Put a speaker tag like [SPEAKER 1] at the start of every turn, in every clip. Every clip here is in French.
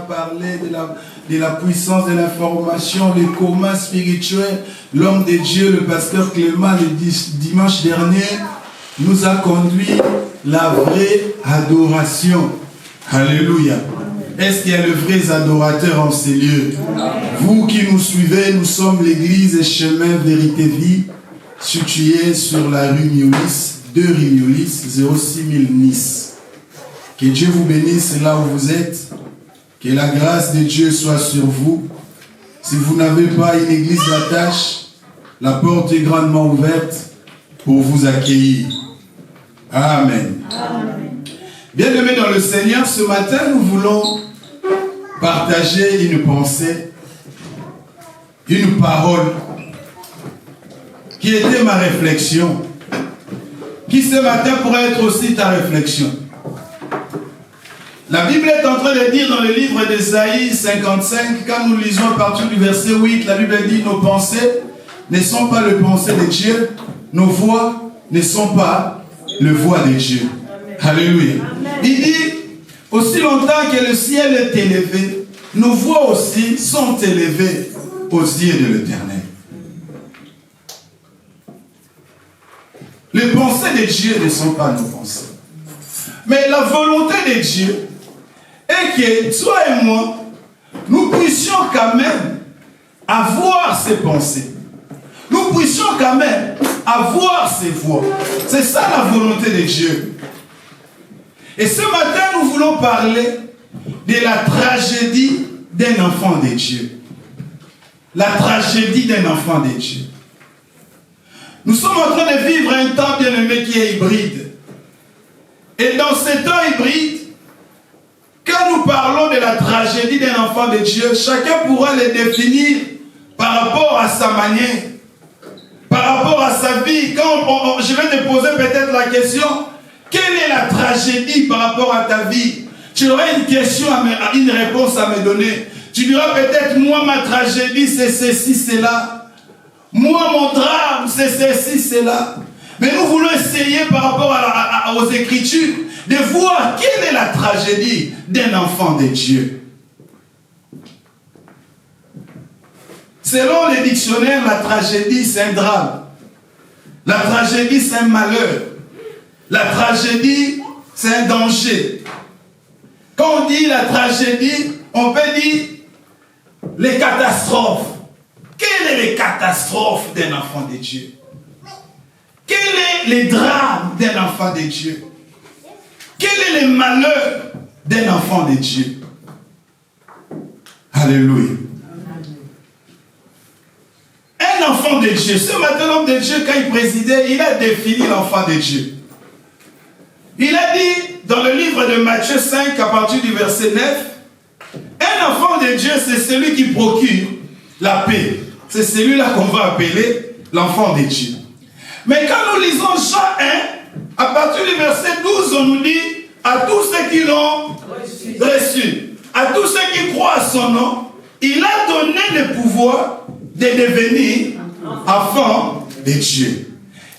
[SPEAKER 1] parlé de la puissance de l'information, les comas spirituels. L'homme de Dieu, le pasteur Clément, le dimanche dernier, nous a conduit la vraie adoration. Alléluia. Est-ce qu'il y a de vrais adorateurs en ces lieux? Vous qui nous suivez, nous sommes l'église Chemin Vérité Vie, située sur la rue Miolis, 2 rue Miolis, 06000 Nice. Que Dieu vous bénisse là où vous êtes. Que la grâce de Dieu soit sur vous. Si vous n'avez pas une église d'attache, la porte est grandement ouverte pour vous accueillir. Amen. Bien-aimés dans le Seigneur, ce matin, nous voulons partager une pensée, une parole qui était ma réflexion, qui ce matin pourrait être aussi ta réflexion. La Bible est en train de dire dans le livre d'Ésaïe 55, quand nous lisons à partir du verset 8, la Bible dit: nos pensées ne sont pas les pensées de Dieu, nos voix ne sont pas les voix de Dieu. Alléluia. Il dit: aussi longtemps que le ciel est élevé, nos voix aussi sont élevées aux yeux de l'Éternel. Les pensées de Dieu ne sont pas nos pensées. Mais la volonté de Dieu est que toi et moi, nous puissions quand même avoir ces pensées. Nous puissions quand même avoir ces voix. C'est ça la volonté de Dieu. Et ce matin, nous voulons parler de la tragédie d'un enfant de Dieu. La tragédie d'un enfant de Dieu. Nous sommes en train de vivre un temps bien aimé qui est hybride. Et dans ce temps hybride, quand nous parlons de la tragédie d'un enfant de Dieu, chacun pourra le définir par rapport à sa manière, par rapport à sa vie. Quand je vais te poser peut-être la question: quelle est la tragédie par rapport à ta vie? Tu aurais une question, une réponse à me donner. Tu diras peut-être: moi, ma tragédie, c'est ceci, cela. Moi, mon drame, c'est ceci, cela. Mais nous voulons essayer par rapport aux Écritures de voir quelle est la tragédie d'un enfant de Dieu. Selon les dictionnaires, la tragédie, c'est un drame. La tragédie, c'est un malheur. La tragédie, c'est un danger. Quand on dit la tragédie, on peut dire les catastrophes. Quelles sont les catastrophes d'un enfant de Dieu? Quel est le drame d'un enfant de Dieu? Quel est le malheur d'un enfant de Dieu? Alléluia. Un enfant de Dieu. Ce matin, l'homme de Dieu, quand il présidait, il a défini l'enfant de Dieu. Il a dit dans le livre de Matthieu 5, à partir du verset 9, un enfant de Dieu, c'est celui qui procure la paix. C'est celui-là qu'on va appeler l'enfant de Dieu. Mais quand nous lisons Jean 1, à partir du verset 12, on nous dit: à tous ceux qui l'ont reçu, à tous ceux qui croient à son nom, il a donné le pouvoir de devenir enfant de Dieu.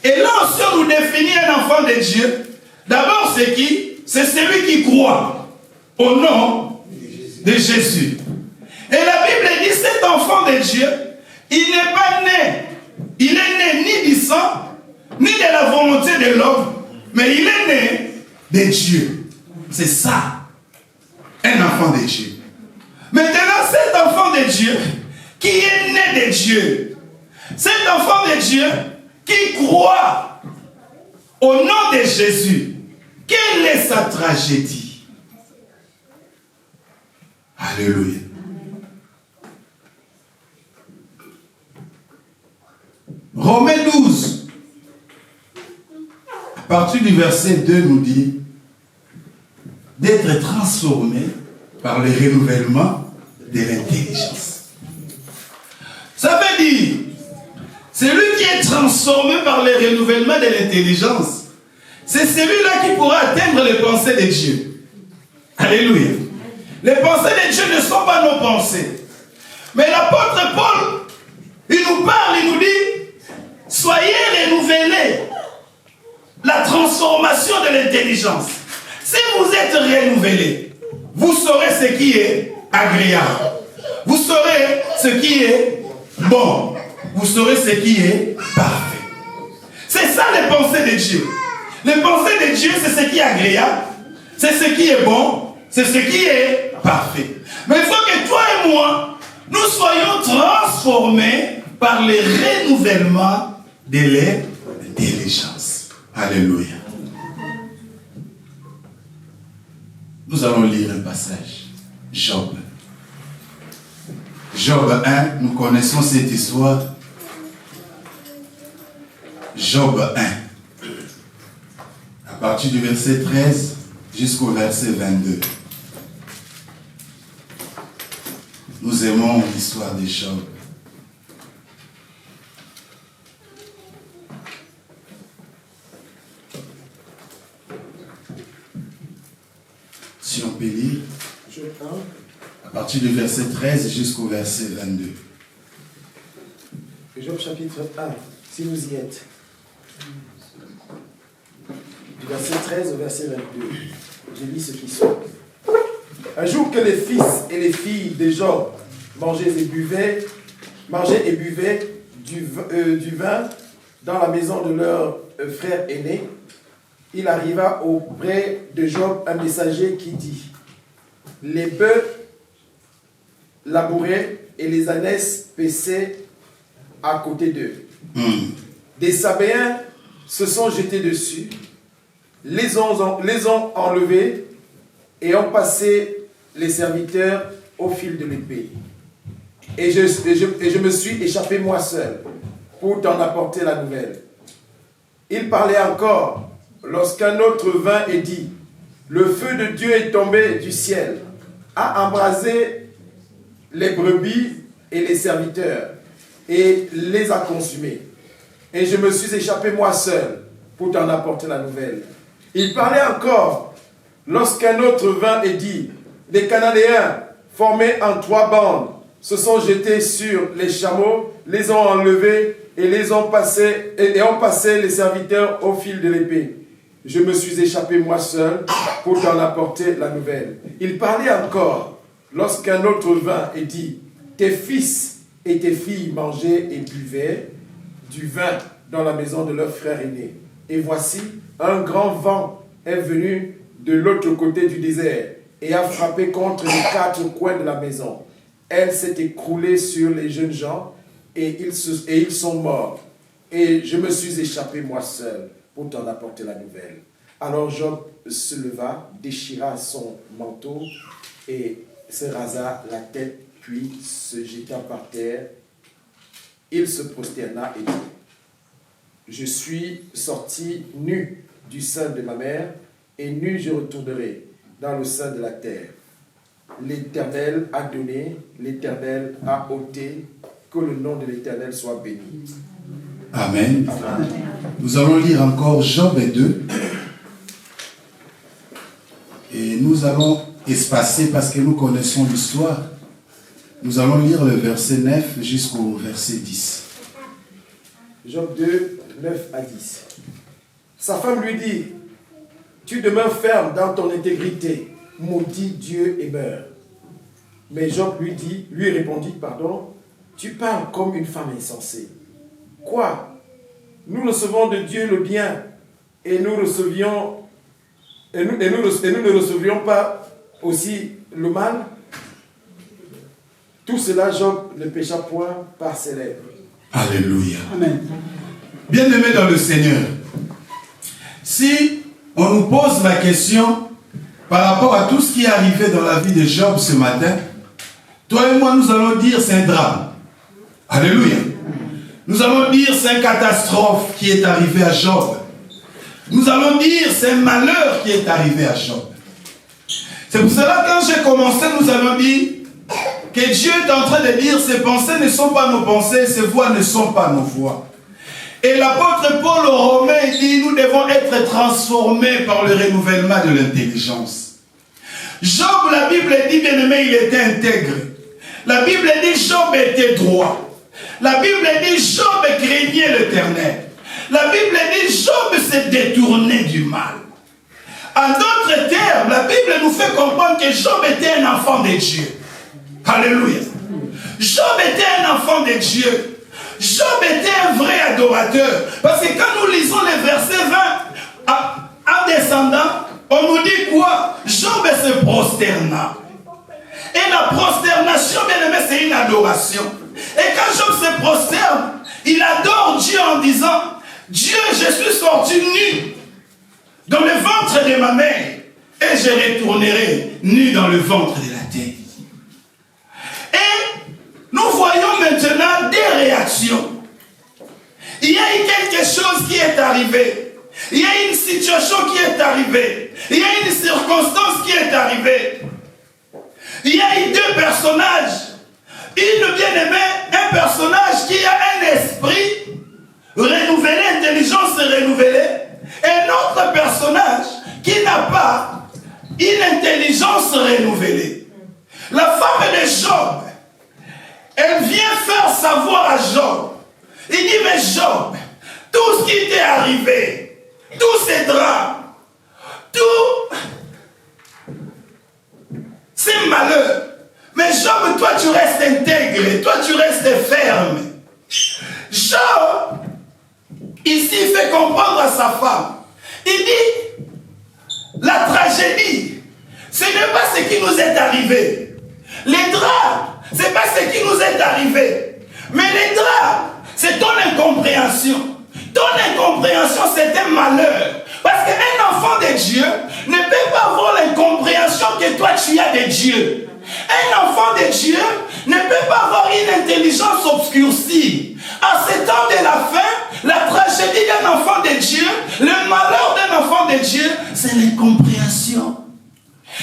[SPEAKER 1] Et là aussi, on nous définit un enfant de Dieu. D'abord, c'est qui? C'est celui qui croit au nom de Jésus. Et la Bible dit: cet enfant de Dieu, il n'est pas né. Il est né ni du sang, ni de la volonté de l'homme, mais il est né de Dieu. C'est ça, un enfant de Dieu. Maintenant, cet enfant de Dieu qui est né de Dieu, cet enfant de Dieu qui croit au nom de Jésus, quelle est sa tragédie? Alléluia. Romains 12, à partir du verset 2, nous dit d'être transformé par le renouvellement de l'intelligence. Ça veut dire, celui qui est transformé par le renouvellement de l'intelligence, c'est celui-là qui pourra atteindre les pensées de Dieu. Alléluia. Les pensées de Dieu ne sont pas nos pensées. Mais l'apôtre Paul, il nous parle, il nous dit: soyez renouvelés. La transformation de l'intelligence. Si vous êtes renouvelés, vous saurez ce qui est agréable. Vous saurez ce qui est bon. Vous saurez ce qui est parfait. C'est ça les pensées de Dieu. Les pensées de Dieu, c'est ce qui est agréable, c'est ce qui est bon, c'est ce qui est parfait. Mais il faut que toi et moi, nous soyons transformés par le renouvellement de l'intelligence. Alléluia. Nous allons lire un passage. Job. Job 1, nous connaissons cette histoire. Job 1. À partir du verset 13 jusqu'au verset 22. Nous aimons l'histoire de Job. Si on peut lire, à partir du verset 13 jusqu'au verset 22.
[SPEAKER 2] Job chapitre 1, si vous y êtes. Du verset 13 au verset 22. Je lis ce qui suit. Un jour que les fils et les filles de Job mangeaient et buvaient du vin dans la maison de leur frère aîné, il arriva auprès de Job un messager qui dit: les bœufs labouraient et les ânesses paissaient à côté d'eux. Des Sabéens se sont jetés dessus, les ont enlevés et ont passé les serviteurs au fil de l'épée. Et je me suis échappé moi seul pour t'en apporter la nouvelle. Il parlait encore lorsqu'un autre vint et dit: le feu de Dieu est tombé du ciel, a embrasé les brebis et les serviteurs et les a consumés. Et je me suis échappé moi seul pour t'en apporter la nouvelle. Il parlait encore lorsqu'un autre vint et dit: les Cananéens, formés en 3 bandes, se sont jetés sur les chameaux, les ont enlevés et ont passé les serviteurs au fil de l'épée. Je me suis échappé moi seul pour t'en apporter la nouvelle. Il parlait encore lorsqu'un autre vint et dit: tes fils et tes filles mangeaient et buvaient du vin dans la maison de leur frère aîné. Et voici, un grand vent est venu de l'autre côté du désert et a frappé contre les 4 coins de la maison. Elle s'est écroulée sur les jeunes gens et ils sont morts. Et je me suis échappé moi seul pour t'en apporter la nouvelle. Alors Job se leva, déchira son manteau et se rasa la tête, puis se jeta par terre. Il se prosterna et dit: je suis sorti nu du sein de ma mère, et nu je retournerai dans le sein de la terre. L'Éternel a donné, l'Éternel a ôté, que le nom de l'Éternel soit béni.
[SPEAKER 1] Amen. Amen. Nous allons lire encore Job 2. Et nous allons espacer parce que nous connaissons l'histoire. Nous allons lire le verset 9 jusqu'au verset 10.
[SPEAKER 2] Job 2, 9 à 10. Sa femme lui dit: tu demeures ferme dans ton intégrité, maudit Dieu et meurs. Mais Job lui répondit, tu parles comme une femme insensée. Quoi? Nous recevons de Dieu le bien et nous ne recevions pas aussi le mal? Tout cela, Job ne pécha point par ses lèvres.
[SPEAKER 1] Alléluia. Amen. Bien-aimés dans le Seigneur, si on nous pose la question par rapport à tout ce qui est arrivé dans la vie de Job ce matin, toi et moi, nous allons dire c'est un drame. Alléluia. Nous allons dire c'est une catastrophe qui est arrivée à Job. Nous allons dire c'est un malheur qui est arrivé à Job. C'est pour cela que quand j'ai commencé, nous allons dire que Dieu est en train de dire ses pensées ne sont pas nos pensées, ses voix ne sont pas nos voix. Et l'apôtre Paul aux Romains dit nous devons être transformés par le renouvellement de l'intelligence. Job, la Bible dit bien aimé, il était intègre. La Bible dit Job était droit. La Bible dit Job craignait l'Éternel. La Bible dit Job s'est détourné du mal. En d'autres termes, la Bible nous fait comprendre que Job était un enfant de Dieu. Alléluia. Job était un enfant de Dieu. Job était un vrai adorateur. Parce que quand nous lisons les versets 20, en descendant, on nous dit quoi? Job se prosterna. Et la prosternation, bien aimé, c'est une adoration. Et quand Job se prosterne, il adore Dieu en disant, Dieu, je suis sorti nu dans le ventre de ma mère, et je retournerai nu dans le ventre de la terre. Et nous voyons maintenant des réactions. Il y a eu quelque chose qui est arrivé. Il y a une situation qui est arrivée. Il y a une circonstance qui est arrivée. Il y a eu deux personnages. Une bien-aimée, un personnage qui a un esprit renouvelé, intelligence renouvelée. Un autre personnage qui n'a pas une intelligence renouvelée. La femme de Job, elle vient faire savoir à Job. Il dit, mais Job, tout ce qui t'est arrivé, tous ces drames, tout ces malheurs, mais Job, toi tu restes intègre, toi tu restes ferme. Job, ici, il fait comprendre à sa femme. Il dit, la tragédie, ce n'est pas ce qui nous est arrivé. Les drames, ce n'est pas ce qui nous est arrivé. Mais les drames, c'est ton incompréhension. Ton incompréhension, c'est un malheur. Parce qu'un enfant de Dieu ne peut pas avoir l'incompréhension que toi tu as de Dieu. Un enfant de Dieu ne peut pas avoir une intelligence obscurcie. À ce temps de la fin, la tragédie d'un enfant de Dieu, le malheur d'un enfant de Dieu, c'est l'incompréhension.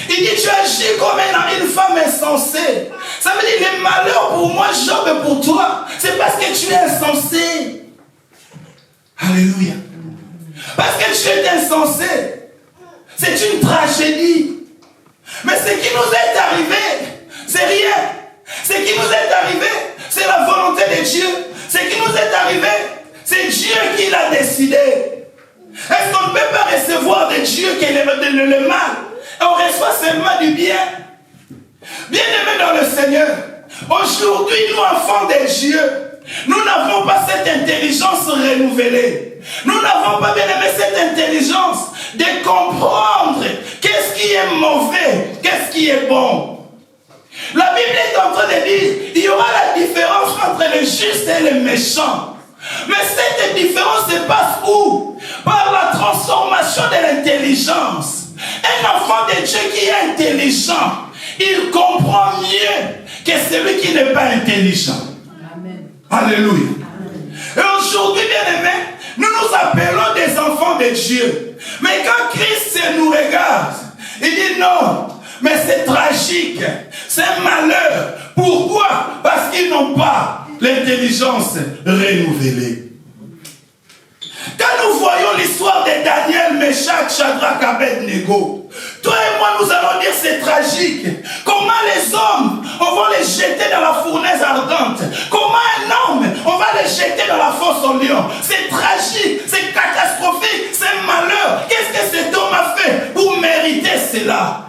[SPEAKER 1] Il dit, tu agis comme une femme insensée. Ça veut dire, le malheur pour moi, Job, et pour toi, c'est parce que tu es insensé. Alléluia. Parce que tu es insensé. C'est une tragédie. Mais ce qui nous est arrivé, c'est rien. Ce qui nous est arrivé, c'est la volonté de Dieu. Ce qui nous est arrivé, c'est Dieu qui l'a décidé. Est-ce qu'on ne peut pas recevoir de Dieu le mal? On reçoit seulement du bien. Bien-aimés dans le Seigneur, aujourd'hui, nous, enfants de Dieu, nous n'avons pas cette intelligence renouvelée. Nous n'avons pas, bien-aimé, cette intelligence de comprendre qu'est-ce qui est mauvais, qu'est-ce qui est bon. La Bible est en train de dire, il y aura la différence entre le juste et le méchant. Mais cette différence se passe où? Par la transformation de l'intelligence. Un enfant de Dieu qui est intelligent, il comprend mieux que celui qui n'est pas intelligent. Amen. Alléluia. Amen. Et aujourd'hui, bien-aimés, nous nous appelons des enfants de Dieu. Mais quand Christ nous regarde, il dit non, mais c'est tragique, c'est un malheur. Pourquoi? Parce qu'ils n'ont pas l'intelligence renouvelée. Quand nous voyons l'histoire de Daniel, Meshach, Shadrach, Abednego, toi et moi nous allons dire c'est tragique. Comment les hommes, on va les jeter dans la fournaise ardente. Comment un homme, on va les jeter dans la fosse au lion. C'est tragique, c'est catastrophique, c'est malheur. Qu'est-ce que cet homme a fait pour mériter cela?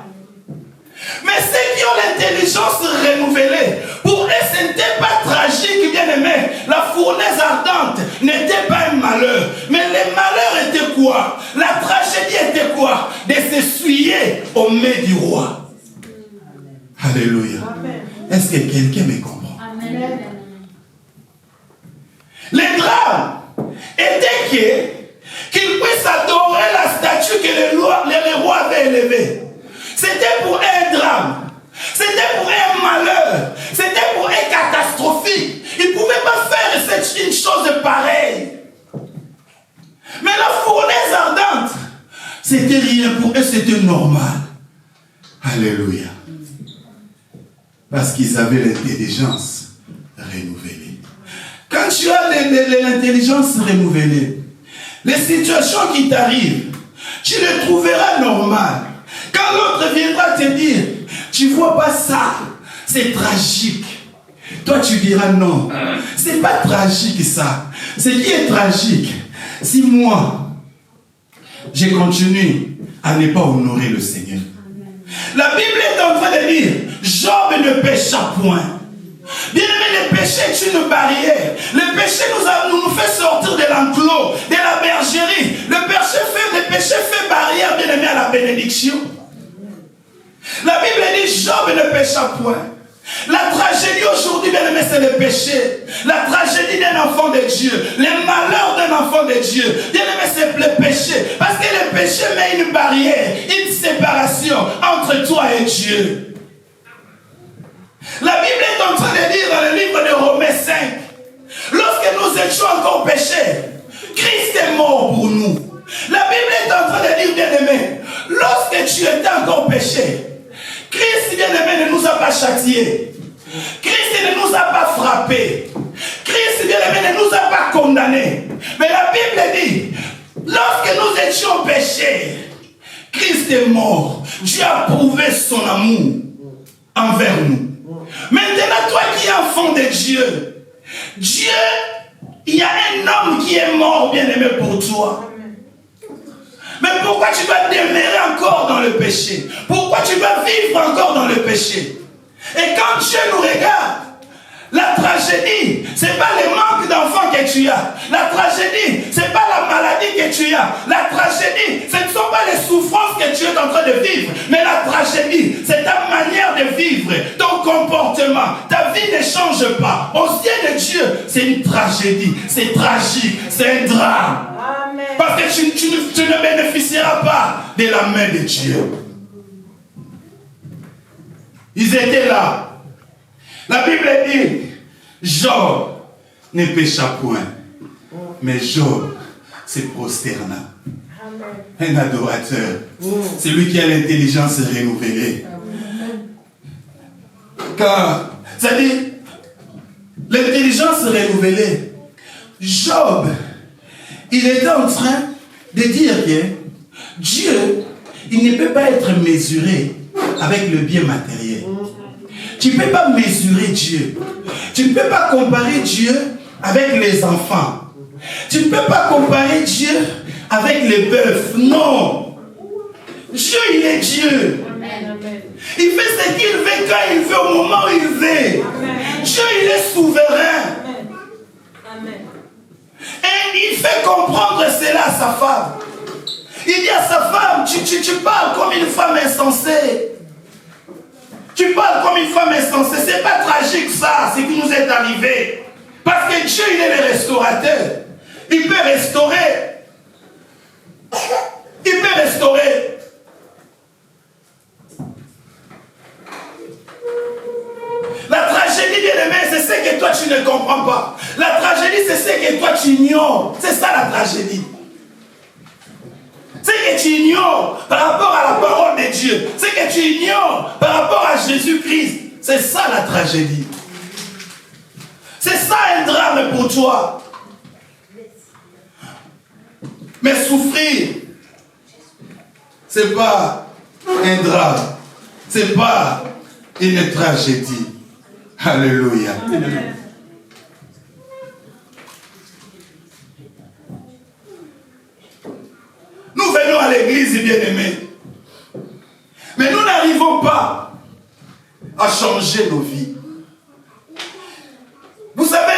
[SPEAKER 1] Mais ceux qui ont l'intelligence renouvelée, pour eux ce n'était pas tragique, bien aimé. La fournaise ardente n'était pas un malheur. Mais le malheur était quoi? La tragédie était quoi? De s'essuyer au mets du roi. Alléluia. Est-ce que quelqu'un me comprend? Amen. Le drame était qu'il puisse adorer la statue que le roi avait élevée. C'était pour un drame. C'était pour un malheur. C'était pour un catastrophique. Il ne pouvait pas faire une chose pareille. Mais la fournaise ardente, c'était rien pour eux, c'était normal. Alléluia. Parce qu'ils avaient l'intelligence renouvelée. Quand tu as l'intelligence renouvelée, les situations qui t'arrivent, tu les trouveras normales. Quand l'autre viendra te dire, tu vois pas ça, c'est tragique. Toi tu diras non, c'est pas tragique ça. Ce qui est tragique, si moi, je continue à ne pas honorer le Seigneur. La Bible est en train de dire, Job ne pécha point. Bien aimé, le péché est une barrière. Le péché nous fait sortir de l'enclos, de la bergerie. Le péché fait barrière, bien aimé, à la bénédiction. La Bible dit Job ne pécha point. La tragédie aujourd'hui, bien aimé, c'est le péché. La tragédie d'un enfant de Dieu. Les malheurs d'un enfant de Dieu. Bien aimé, c'est le péché. Parce que le péché met une barrière, une séparation entre toi et Dieu. La Bible est en train de dire dans le livre de Romains 5, lorsque nous étions encore péchés, Christ est mort pour nous. La Bible est en train de dire, bien-aimé, lorsque tu étais encore péché, Christ, bien-aimé, ne nous a pas châtiés. Christ ne nous a pas frappés. Christ, bien-aimé, ne nous a pas condamnés. Mais la Bible dit, lorsque nous étions péchés, Christ est mort. Dieu a prouvé son amour envers nous. Maintenant, toi qui es enfant de Dieu, il y a un homme qui est mort, bien-aimé, pour toi. Mais pourquoi tu dois demeurer encore dans le péché? Pourquoi tu dois vivre encore dans le péché? Et quand Dieu nous regarde, la tragédie, ce n'est pas le manque d'enfants que tu as. La tragédie, ce n'est pas la maladie que tu as. La tragédie, ce ne sont pas les souffrances que tu es en train de vivre. Mais la tragédie, c'est ta manière de vivre, ton comportement. Ta vie ne change pas. Aux yeux de Dieu, c'est une tragédie. C'est tragique. C'est un drame. Amen. Parce que tu ne bénéficieras pas de la main de Dieu. Ils étaient là. La Bible dit, Job ne pécha point, mais Job se prosterna. Un adorateur, c'est lui qui a l'intelligence renouvelée. Car, c'est-à-dire, l'intelligence renouvelée, Job, il était en train de dire que Dieu, il ne peut pas être mesuré avec le bien matériel. Tu ne peux pas mesurer Dieu. Tu ne peux pas comparer Dieu avec les enfants. Tu ne peux pas comparer Dieu avec les bœufs. Non. Dieu, il est Dieu. Il fait ce qu'il veut quand il veut, au moment où il veut. Dieu, il est souverain. Et il fait comprendre cela à sa femme. Il dit à sa femme, tu parles comme une femme insensée. Tu parles comme une femme insensée. C'est pas tragique ça, ce qui nous est arrivé. Parce que Dieu, il est le restaurateur. Il peut restaurer. Il peut restaurer. La tragédie, bien-aimé, c'est ce que toi tu ne comprends pas. La tragédie, c'est ce que toi tu ignores. C'est ça la tragédie. C'est que tu ignores par rapport à la parole de Dieu. C'est que tu ignores par rapport à Jésus-Christ. C'est ça la tragédie. C'est ça un drame pour toi. Mais souffrir, c'est pas un drame. C'est pas une tragédie. Alléluia. Amen. Nous venons à l'église, bien-aimés. Mais nous n'arrivons pas à changer nos vies. Vous savez,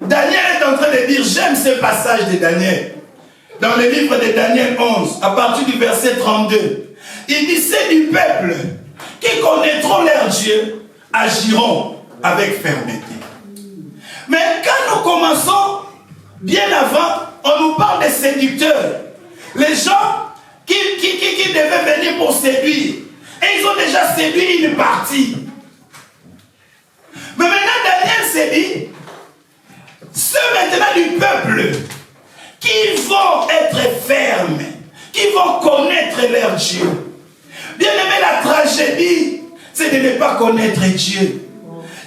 [SPEAKER 1] Daniel est en train de dire, j'aime ce passage de Daniel. Dans le livre de Daniel 11, à partir du verset 32. Il dit, c'est du peuple qui connaîtront leur Dieu, agiront avec fermeté. Mais quand nous commençons, bien avant, on nous parle des séducteurs. Les gens qui devaient venir pour séduire. Et ils ont déjà séduit une partie. Mais maintenant, Daniel s'est dit, ceux maintenant du peuple qui vont être fermes, qui vont connaître leur Dieu. Bien aimé, la tragédie, c'est de ne pas connaître Dieu.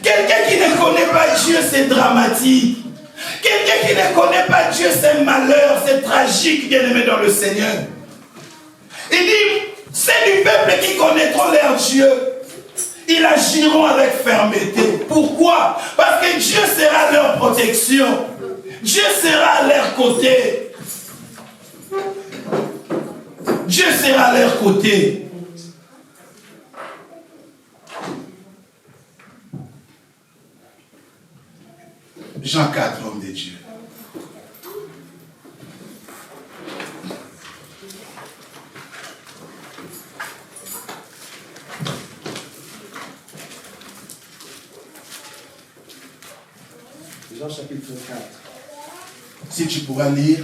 [SPEAKER 1] Quelqu'un qui ne connaît pas Dieu, c'est dramatique. Quelqu'un qui ne connaît pas Dieu, c'est malheur, c'est tragique, bien aimé dans le Seigneur. Il dit, c'est du peuple qui connaîtront leur Dieu. Ils agiront avec fermeté. Pourquoi? Parce que Dieu sera leur protection. Dieu sera à leur côté. Dieu sera à leur côté. Jean 4, homme de Dieu.
[SPEAKER 2] Jean chapitre 4.
[SPEAKER 1] Si tu pourras lire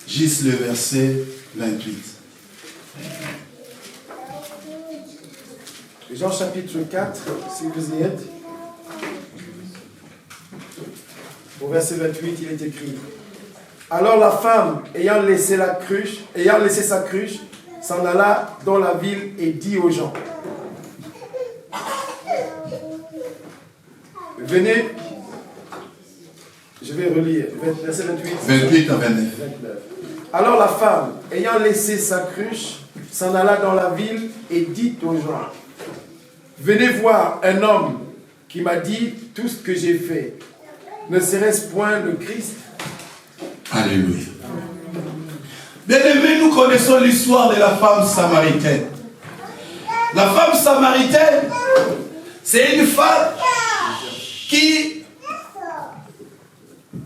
[SPEAKER 1] juste le verset 28.
[SPEAKER 2] Jean chapitre 4, si vous y êtes. Au verset 28, il est écrit: alors la femme, ayant laissé sa cruche, s'en alla dans la ville et dit aux gens: venez, je vais relire, verset 28.
[SPEAKER 1] 28 à 29.
[SPEAKER 2] Alors la femme, ayant laissé sa cruche, s'en alla dans la ville et dit aux gens: venez voir un homme qui m'a dit tout ce que j'ai fait. Ne serait-ce point le Christ?
[SPEAKER 1] Alléluia. Bien-aimés, nous connaissons l'histoire de la femme samaritaine. La femme samaritaine, c'est une femme qui,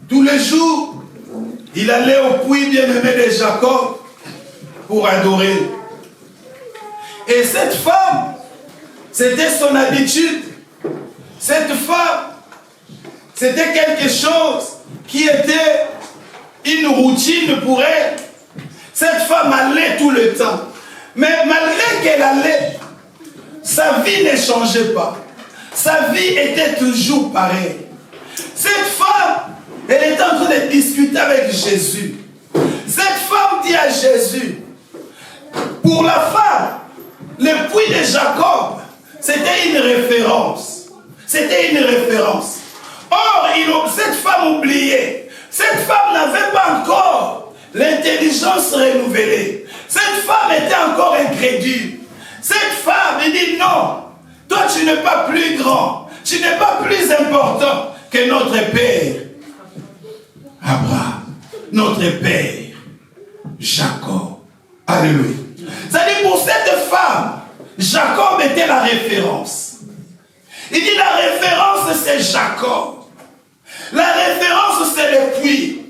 [SPEAKER 1] tous les jours, il allait au puits bien-aimé de Jacob pour adorer. Et cette femme, c'était son habitude. Cette femme, c'était quelque chose qui était une routine pour elle. Cette femme allait tout le temps. Mais malgré qu'elle allait, sa vie ne changeait pas. Sa vie était toujours pareille. Cette femme, elle était en train de discuter avec Jésus. Cette femme dit à Jésus, pour la femme, le puits de Jacob, c'était une référence. C'était une référence. Or, cette femme oubliée, cette femme n'avait pas encore l'intelligence renouvelée. Cette femme était encore incrédule. Cette femme, elle dit non, toi tu n'es pas plus grand, tu n'es pas plus important que notre père Abraham, notre père Jacob. Alléluia. C'est-à-dire pour cette femme, Jacob était la référence. Il dit la référence c'est Jacob. La référence c'est le puits.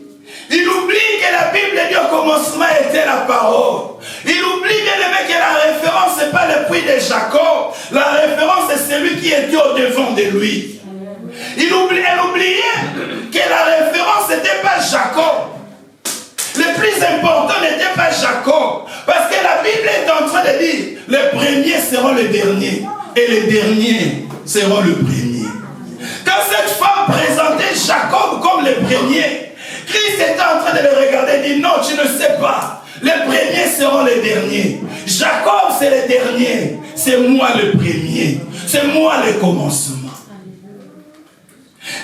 [SPEAKER 1] Il oublie que la Bible dit au commencement était la parole. Il oublie bien aimé que la référence c'est pas le puits de Jacob. La référence c'est celui qui était au devant de lui. Elle oubliait que la référence n'était pas Jacob. Le plus important n'était pas Jacob. Parce que la Bible est en train de dire les premiers seront les derniers. Et les derniers seront le premier. Quand cette femme présentait Jacob comme le premier, Christ était en train de le regarder et dit non, tu ne sais pas. Les premiers seront les derniers. Jacob, c'est le dernier. C'est moi le premier. C'est moi le commencement.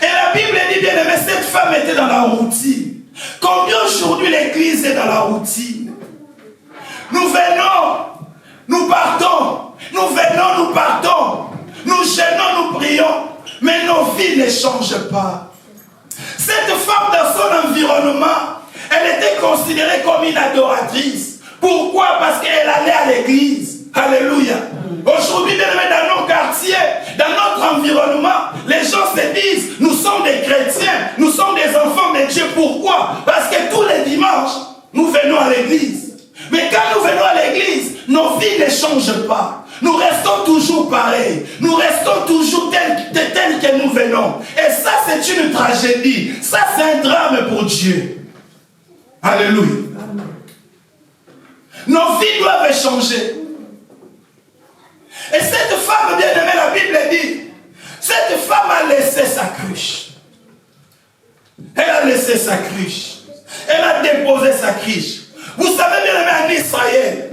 [SPEAKER 1] Et la Bible dit bien aimé, cette femme était dans la routine. Combien aujourd'hui l'église est dans la routine? Nous venons, nous partons. Nous venons, nous partons. Nous gênons, nous prions. Mais nos vies ne changent pas. Cette femme dans son environnement, elle était considérée comme une adoratrice. Pourquoi? Parce qu'elle allait à l'église. Alléluia. Aujourd'hui, dans nos quartiers, dans notre environnement, les gens se disent, nous sommes des chrétiens, nous sommes des enfants de Dieu. Pourquoi? Parce que tous les dimanches, nous venons à l'église. Mais quand nous venons à l'église, nos vies ne changent pas. Nous restons toujours pareils. Nous restons toujours tels que nous venons. Et ça, c'est une tragédie. Ça, c'est un drame pour Dieu. Alléluia. Nos vies doivent changer. Et cette femme, bien aimée, la Bible dit, cette femme a laissé sa cruche. Elle a laissé sa cruche. Elle a déposé sa cruche. Vous savez, bien aimé, en Israël,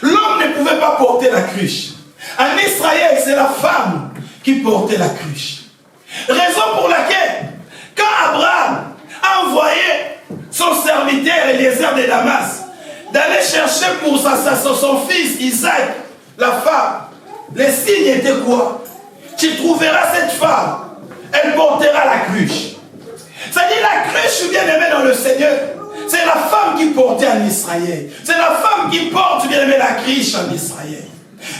[SPEAKER 1] l'homme ne pouvait pas porter la cruche. En Israël, c'est la femme qui portait la cruche. Raison pour laquelle, quand Abraham a envoyé son serviteur Eliezer de Damas d'aller chercher pour son fils Isaac, la femme, le signe était quoi? Tu trouveras cette femme, elle portera la cruche. C'est-à-dire la cruche, bien aimé dans le Seigneur, c'est la femme qui portait en Israël. C'est la femme qui porte, bien aimé, la cruche en Israël.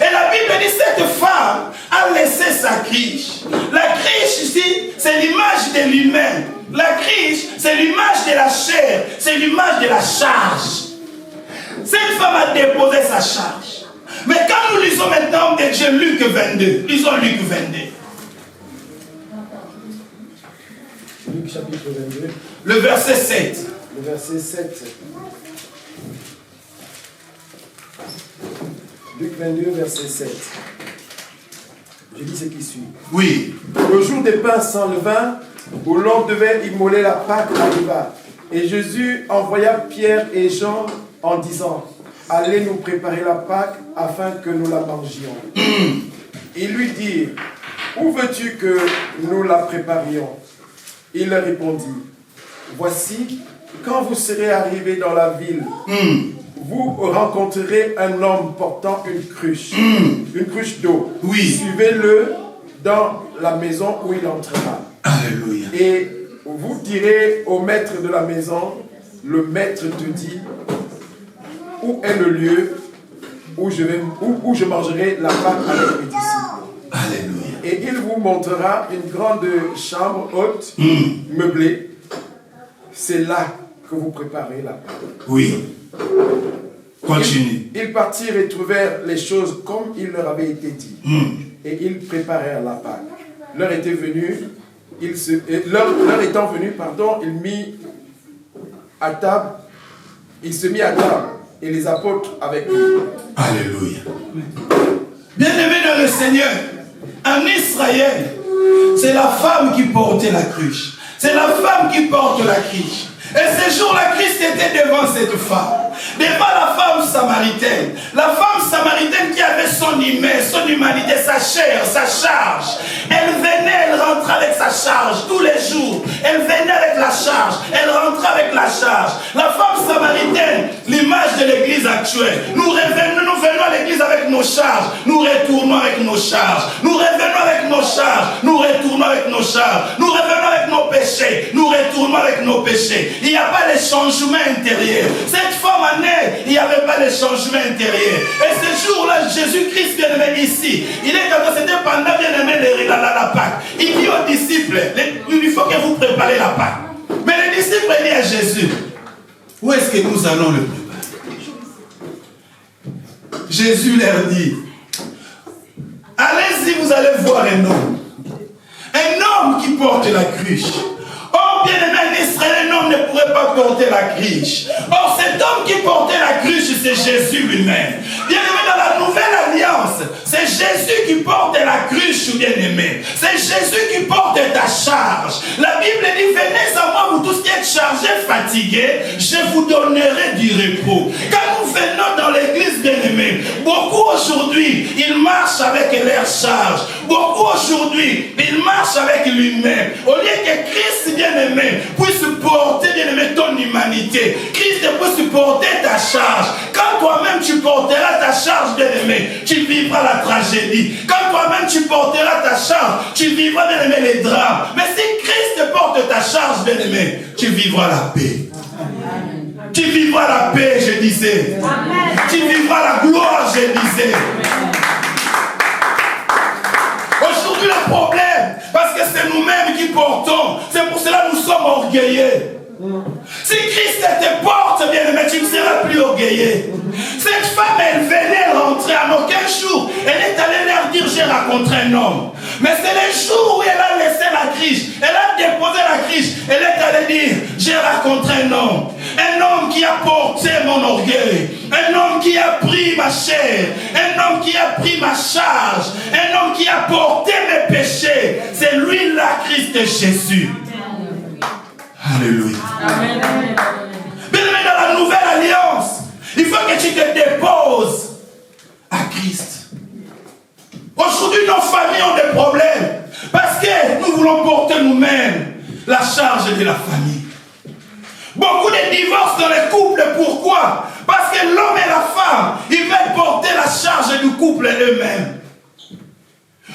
[SPEAKER 1] Et la Bible dit cette femme a laissé sa cruche. La cruche ici, c'est l'image de l'humain. La criche, c'est l'image de la chair, c'est l'image de la charge. Cette femme a déposé sa charge. Mais quand nous lisons maintenant de Dieu, Luc 22, lisons Luc 22.
[SPEAKER 2] Luc chapitre 22.
[SPEAKER 1] Le verset 7.
[SPEAKER 2] Le verset 7. Luc 22, verset 7. Je dis ce qui suit.
[SPEAKER 1] Oui.
[SPEAKER 2] Le jour des pains sans levain, où l'on devait immoler la Pâque, arriva. Et Jésus envoya Pierre et Jean en disant, allez nous préparer la Pâque afin que nous la mangions. Ils lui dirent, où veux-tu que nous la préparions? Il leur répondit, voici, quand vous serez arrivés dans la ville, vous rencontrerez un homme portant une cruche d'eau.
[SPEAKER 1] Oui.
[SPEAKER 2] Suivez-le dans la maison où il entrera.
[SPEAKER 1] Alléluia.
[SPEAKER 2] Et vous direz au maître de la maison, le maître te dit, où est le lieu où je mangerai la Pâque avec mes disciples.
[SPEAKER 1] Alléluia.
[SPEAKER 2] Et il vous montrera une grande chambre haute, meublée. C'est là que vous préparez la Pâque.
[SPEAKER 1] Oui. Continue.
[SPEAKER 2] Ils partirent et trouvèrent les choses comme il leur avait été dit. Et ils préparèrent la Pâque. L'heure étant venue, il se mit à table et les apôtres avec lui.
[SPEAKER 1] Alléluia. Bien-aimé dans le Seigneur, en Israël, c'est la femme qui portait la cruche. C'est la femme qui porte la cruche. Et ce jour-là, Christ était devant cette femme. Devant la femme samaritaine. La femme samaritaine qui avait son humanité, sa chair, sa charge. Elle venait, elle rentrait avec sa charge tous les jours. Elle venait avec la charge. Elle rentrait avec la charge. La femme samaritaine, l'image de l'église actuelle. Nous venons à l'église avec nos charges. Nous retournons avec nos charges. Nous revenons avec nos charges. Nous retournons avec nos charges. Nous revenons avec nos péchés. Nous retournons avec nos péchés. Il n'y a pas de changement intérieur. Cette femme en elle, il n'y avait pas de changement intérieur. Et ce jour-là, Jésus-Christ bien-aimé ici, il est quand c'était pendant bien-aimé la Pâque. Il dit aux disciples, il faut que vous préparez la Pâque. Mais les disciples disent à Jésus, où est-ce que nous allons le préparer? Jésus leur dit, allez-y, vous allez voir un homme. Un homme qui porte la cruche. Or, bien aimé, en Israël, un homme ne pourrait pas porter la cruche. Or, cet homme qui portait la cruche, c'est Jésus lui-même. Bien aimé, dans la nouvelle alliance, c'est Jésus qui porte la cruche, bien aimé. C'est Jésus qui porte ta charge. La Bible dit, venez à moi, vous tous qui êtes chargés, fatigués, je vous donnerai du repos. Quand nous venons dans l'église, bien aimé, beaucoup aujourd'hui, ils marchent avec leur charge. Beaucoup aujourd'hui, ils marchent avec lui-même. Au lieu que Christ, bien-aimé, puisse porter, bien-aimé, ton humanité. Christ puisse porter ta charge. Quand toi-même tu porteras ta charge, bien-aimé, tu vivras la tragédie. Quand toi-même tu porteras ta charge, tu vivras, bien-aimé, les drames. Mais si Christ porte ta charge, bien-aimé, tu vivras la paix. Amen. Tu vivras la paix, je disais. Amen. Tu vivras la gloire, je disais. Aujourd'hui, le problème, parce que c'est nous-mêmes qui portons, c'est pour cela que nous sommes orgueilleux. Si Christ te porte, bien aimé, tu ne seras plus orgueilleux. Cette femme, elle venait rentrer en aucun jour. Elle est allée leur dire, j'ai rencontré un homme. Mais c'est le jour où elle a laissé la cruche. Elle a déposé la cruche. Elle est allée dire, j'ai rencontré un homme. Un homme qui a porté mon orgueil. Un homme qui a pris ma chair. Un homme qui a pris ma charge. Un homme qui a porté mes péchés. C'est lui là, Christ Jésus. Alléluia. Amen. Bien aimé, dans la nouvelle alliance, il faut que tu te déposes à Christ. Aujourd'hui, nos familles ont des problèmes parce que nous voulons porter nous-mêmes la charge de la famille. Beaucoup de divorces dans les couples, pourquoi? Parce que l'homme et la femme, ils veulent porter la charge du couple eux-mêmes.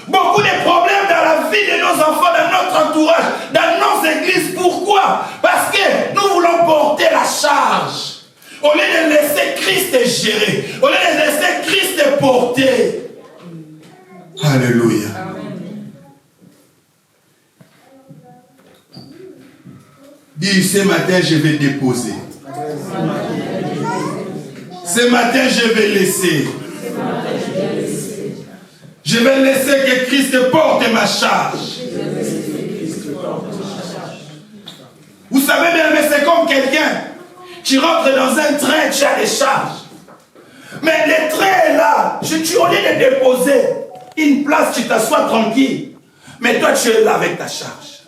[SPEAKER 1] Beaucoup de problèmes dans la vie de nos enfants, dans notre entourage, dans nos églises. Pourquoi? Parce que nous voulons porter la charge. Au lieu de laisser Christ gérer, au lieu de laisser Christ porter. Alléluia. Dis, ce matin, je vais déposer. Ce matin, je vais laisser. Je vais laisser que Christ porte ma charge. Vous savez bien, mais c'est comme quelqu'un qui rentre dans un train, tu as des charges. Mais le train est là. Tu au lieu de déposer une place, tu t'assois tranquille. Mais toi, tu es là avec ta charge.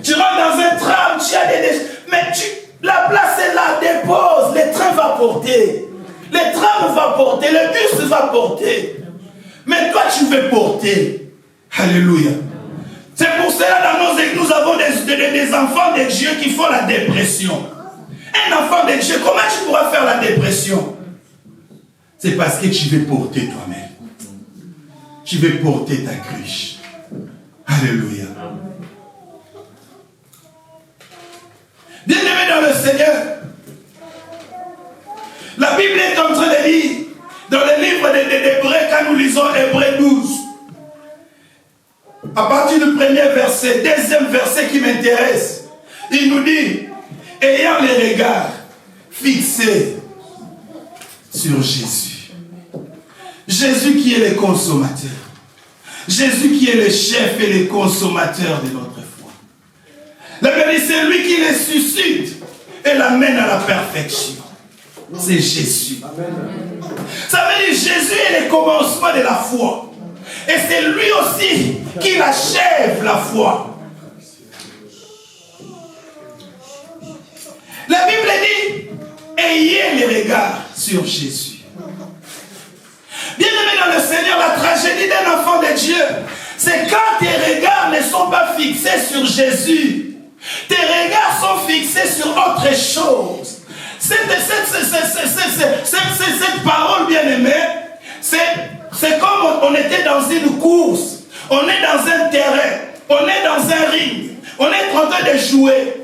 [SPEAKER 1] Tu rentres dans un tram, tu as des... Mais la place est là, dépose. Le train va porter. Le tram va porter. Le bus va porter. Mais toi, tu veux porter. Alléluia. C'est pour cela, dans nos églises, nous avons des enfants de Dieu qui font la dépression. Un enfant de Dieu, comment tu pourras faire la dépression? C'est parce que tu veux porter toi-même. Tu veux porter ta cruche. Alléluia. Bien-aimés dans le Seigneur, la Bible est en train de dire, dans le livre d'Hébreux, quand nous lisons Hébreux 12, à partir du premier verset, deuxième verset qui m'intéresse, il nous dit, ayant les regards fixés sur Jésus. Jésus qui est le consommateur. Jésus qui est le chef et le consommateur de notre foi. La Bible, c'est lui qui les suscite et l'amène à la perfection. C'est Jésus. Ça veut dire Jésus est le commencement de la foi. Et c'est lui aussi qui achève la foi. La Bible dit, ayez les regards sur Jésus. Bien-aimé dans le Seigneur, la tragédie d'un enfant de Dieu, c'est quand tes regards ne sont pas fixés sur Jésus. Tes regards sont fixés sur autre chose. Cette parole, bien-aimée, c'est comme on était dans une course. On est dans un terrain. On est dans un ring. On est en train de jouer.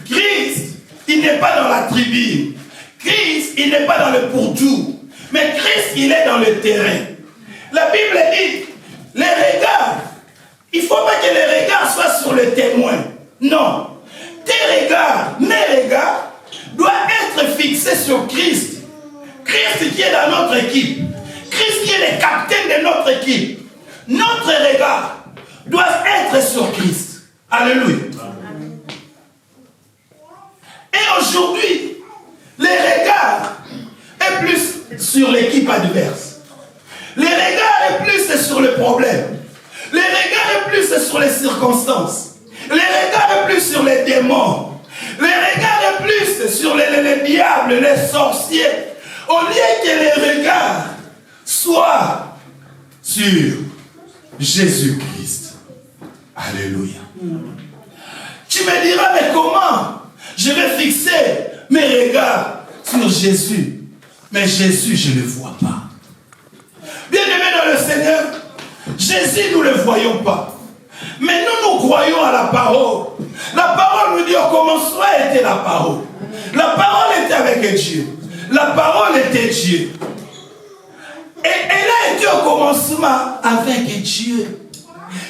[SPEAKER 1] Christ, il n'est pas dans la tribune. Christ, il n'est pas dans le pourtour. Mais Christ, il est dans le terrain. La Bible dit, les regards, il ne faut pas que les regards soient sur le témoin. Non. Tes regards, mes regards, doivent être fixés sur Christ. Christ qui est dans notre équipe. Christ qui est le capitaine de notre équipe. Notre regard doit être sur Christ. Alléluia. Et aujourd'hui, les regards est plus sur l'équipe adverse. Les regards est plus sur le problème. Les regards est plus sur les circonstances. Les regards est plus sur les démons. Les regards est plus sur les diables, les sorciers. Au lieu que les regards soient sur Jésus-Christ. Alléluia. Tu me diras, mais comment je vais fixer mes regards sur Jésus? Mais Jésus, je ne le vois pas. Bien-aimés dans le Seigneur, Jésus, nous ne le voyons pas. Mais nous croyons à la parole. La parole nous dit au commencement était la parole. La parole était avec Dieu. La parole était Dieu. Et elle a été au commencement avec Dieu.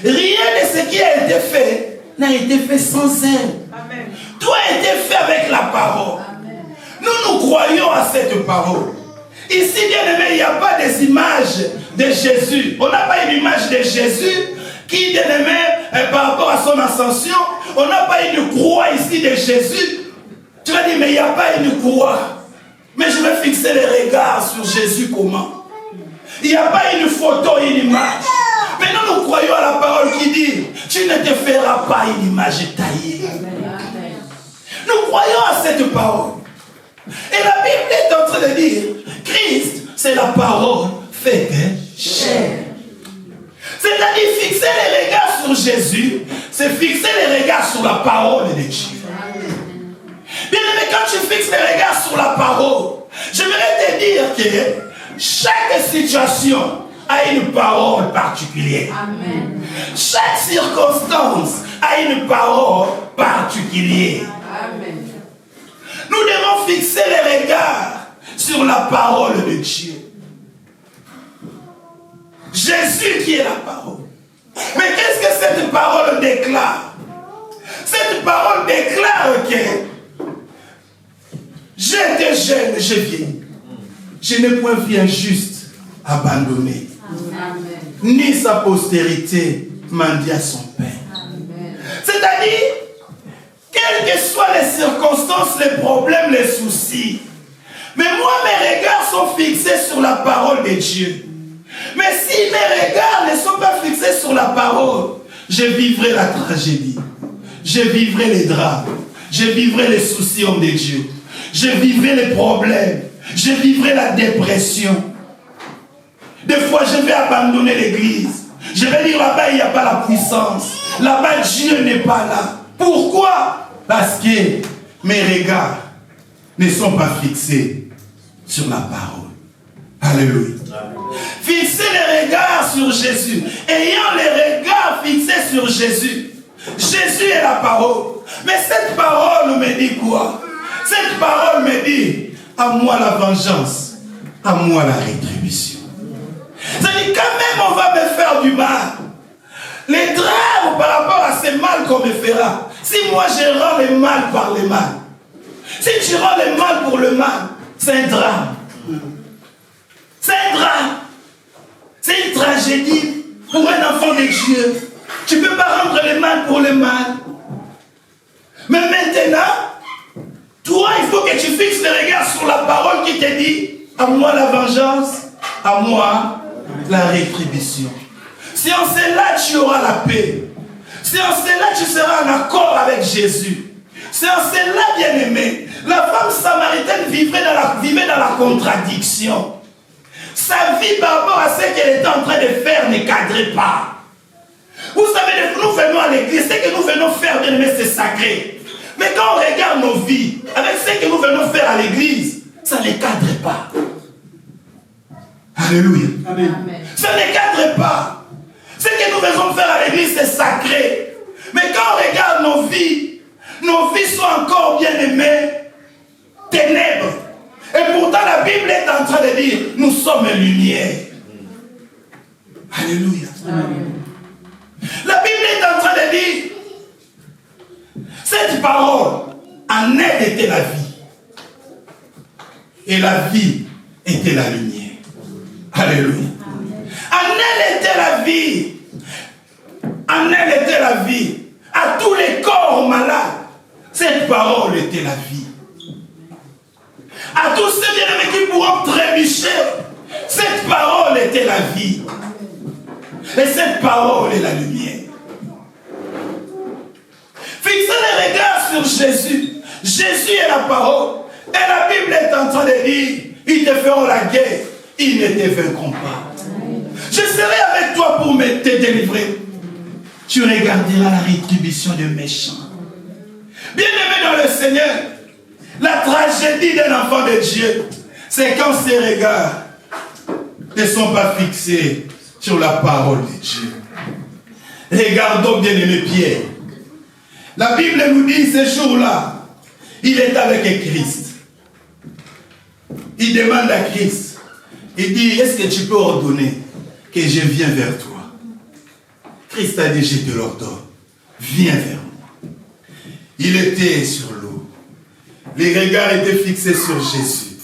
[SPEAKER 1] Rien de ce qui a été fait n'a été fait sans elle. Amen. Tout a été fait avec la parole. Amen. Nous croyons à cette parole. Ici, bien aimé, il n'y a pas des images de Jésus. On n'a pas une image de Jésus qui, bien aimé, par rapport à son ascension, on n'a pas une croix ici de Jésus. Tu vas dire, mais il n'y a pas une croix. Mais je vais fixer les regards sur Jésus comment? Il n'y a pas une photo, une image. Mais nous croyons à la parole qui dit, tu ne te feras pas une image taillée. Nous croyons à cette parole. Et la Bible est en train de dire, Christ, c'est la parole faite chair. C'est-à-dire fixer les regards sur Jésus, c'est fixer les regards sur la parole de Dieu. Bien aimé, quand tu fixes les regards sur la parole, j'aimerais te dire que chaque situation a une parole particulière. Amen. Chaque circonstance a une parole particulière. Amen. Nous devons fixer les regards sur la parole de Dieu. Jésus qui est la parole. Mais qu'est-ce que cette parole déclare? cette parole déclare que j'étais jeune, j'ai vieilli. Je n'ai point vu un juste abandonné. Ni sa postérité mendier à son père. C'est-à-dire, quelles que soient les circonstances, les problèmes, les soucis, mais moi, mes regards sont fixés sur la parole de Dieu. Mais si mes regards ne sont pas fixés sur la parole, je vivrai la tragédie. Je vivrai les drames. Je vivrai les soucis, homme de Dieu. Je vivrai les problèmes. Je vivrai la dépression. Des fois, je vais abandonner l'église. Je vais dire là-bas, il n'y a pas la puissance. Là-bas, Dieu n'est pas là. Pourquoi? Parce que mes regards ne sont pas fixés sur la parole. Alléluia. Fixer les regards sur Jésus. Ayant les regards fixés sur Jésus. Jésus est la parole. Mais cette parole me dit quoi? Cette parole me dit, à moi la vengeance, à moi la rétribution. C'est-à-dire, quand même on va me faire du mal, les drames par rapport à ce mal qu'on me fera, si moi je rends le mal par le mal, si tu rends le mal pour le mal, c'est un drame. C'est un drame. C'est une tragédie pour un enfant de Dieu. Tu ne peux pas rendre le mal pour le mal. Mais maintenant, toi, il faut que tu fixes le regard sur la parole qui te dit, à moi la vengeance, à moi la rétribution. Si en cela tu auras la paix, si en cela tu seras en accord avec Jésus, si en cela, bien aimé, la femme samaritaine vivait dans la contradiction. Sa vie par rapport à ce qu'elle était en train de faire ne cadrait pas. Vous savez, nous venons à l'église, ce que nous venons faire, bien aimé, c'est sacré. Mais quand on regarde nos vies, avec ce que nous venons faire à l'église, ça ne cadre pas. Alléluia. Amen. Ça ne cadre pas. Ce que nous venons faire à l'église, c'est sacré. Mais quand on regarde nos vies sont encore bien aimées, ténèbres. Et pourtant la Bible est en train de dire, nous sommes lumière. Alléluia. Amen. La Bible est en train de dire, cette parole, en elle était la vie. Et la vie était la lumière. Alléluia. En elle était la vie. En elle était la vie. À tous les corps malades, cette parole était la vie. À tous ceux bien-aimés qui pourront trébucher, cette parole était la vie. Et cette parole est la lumière. Fixez les regards sur Jésus. Jésus est la parole. Et la Bible est en train de dire, ils te feront la guerre, ils ne te vaincront pas. Je serai avec toi pour te délivrer. Tu regarderas la rétribution des méchants. Bien-aimé dans le Seigneur, la tragédie d'un enfant de Dieu, c'est quand ses regards ne sont pas fixés sur la parole de Dieu. Regardons bien-aimé Pierre. La Bible nous dit, ce jour-là, il est avec Christ. Il demande à Christ, il dit, est-ce que tu peux ordonner que je vienne vers toi? Christ a dit, je te l'ordonne, viens vers moi. Il était sur l'eau. Les regards étaient fixés sur Jésus.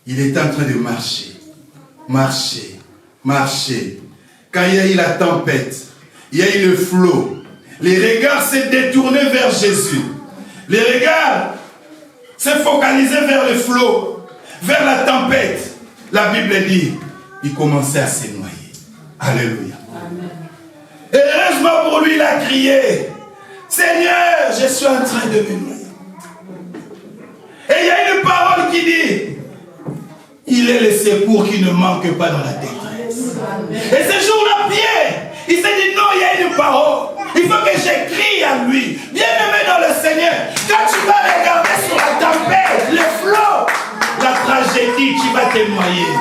[SPEAKER 1] Il était en train de marcher, marcher, marcher. Quand il y a eu la tempête, il y a eu le flot, les regards s'est détourné vers Jésus. Les regards s'est focalisé vers le flot, vers la tempête. La Bible dit, il commençait à se noyer. Alléluia. Amen. Et heureusement pour lui, il a crié, Seigneur, je suis en train de me noyer. Et il y a une parole qui dit, il est le secours qui ne manque pas dans la détresse. Et ce jour-là, Pierre, il s'est dit, non, il y a une parole. Il faut que j'écris à lui. Bien-aimé dans le Seigneur, quand tu vas regarder sur la tempête, le flot, la tragédie, tu vas te noyer.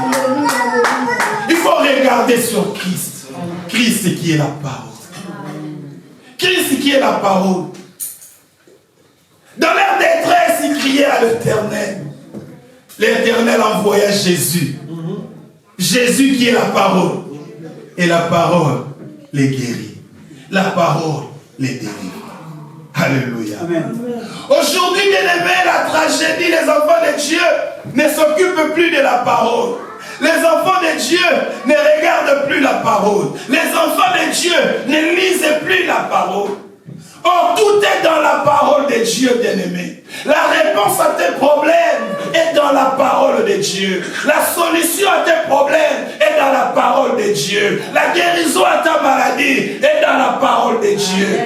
[SPEAKER 1] Il faut regarder sur Christ. Christ qui est la parole. Christ qui est la parole. Dans leur détresse, ils criaient à l'Éternel. L'Éternel envoya Jésus. Jésus qui est la parole. Et la parole les guérit. La parole les délivre. Alléluia. Aujourd'hui, bien-aimés, la tragédie, les enfants de Dieu ne s'occupent plus de la parole. Les enfants de Dieu ne regardent plus la parole. Les enfants de Dieu ne lisent plus la parole. Or, tout est dans la parole de Dieu, bien-aimé. La réponse à tes problèmes est dans la parole de Dieu. La solution à tes problèmes est dans la parole de Dieu. La guérison à ta maladie est dans la parole de Dieu.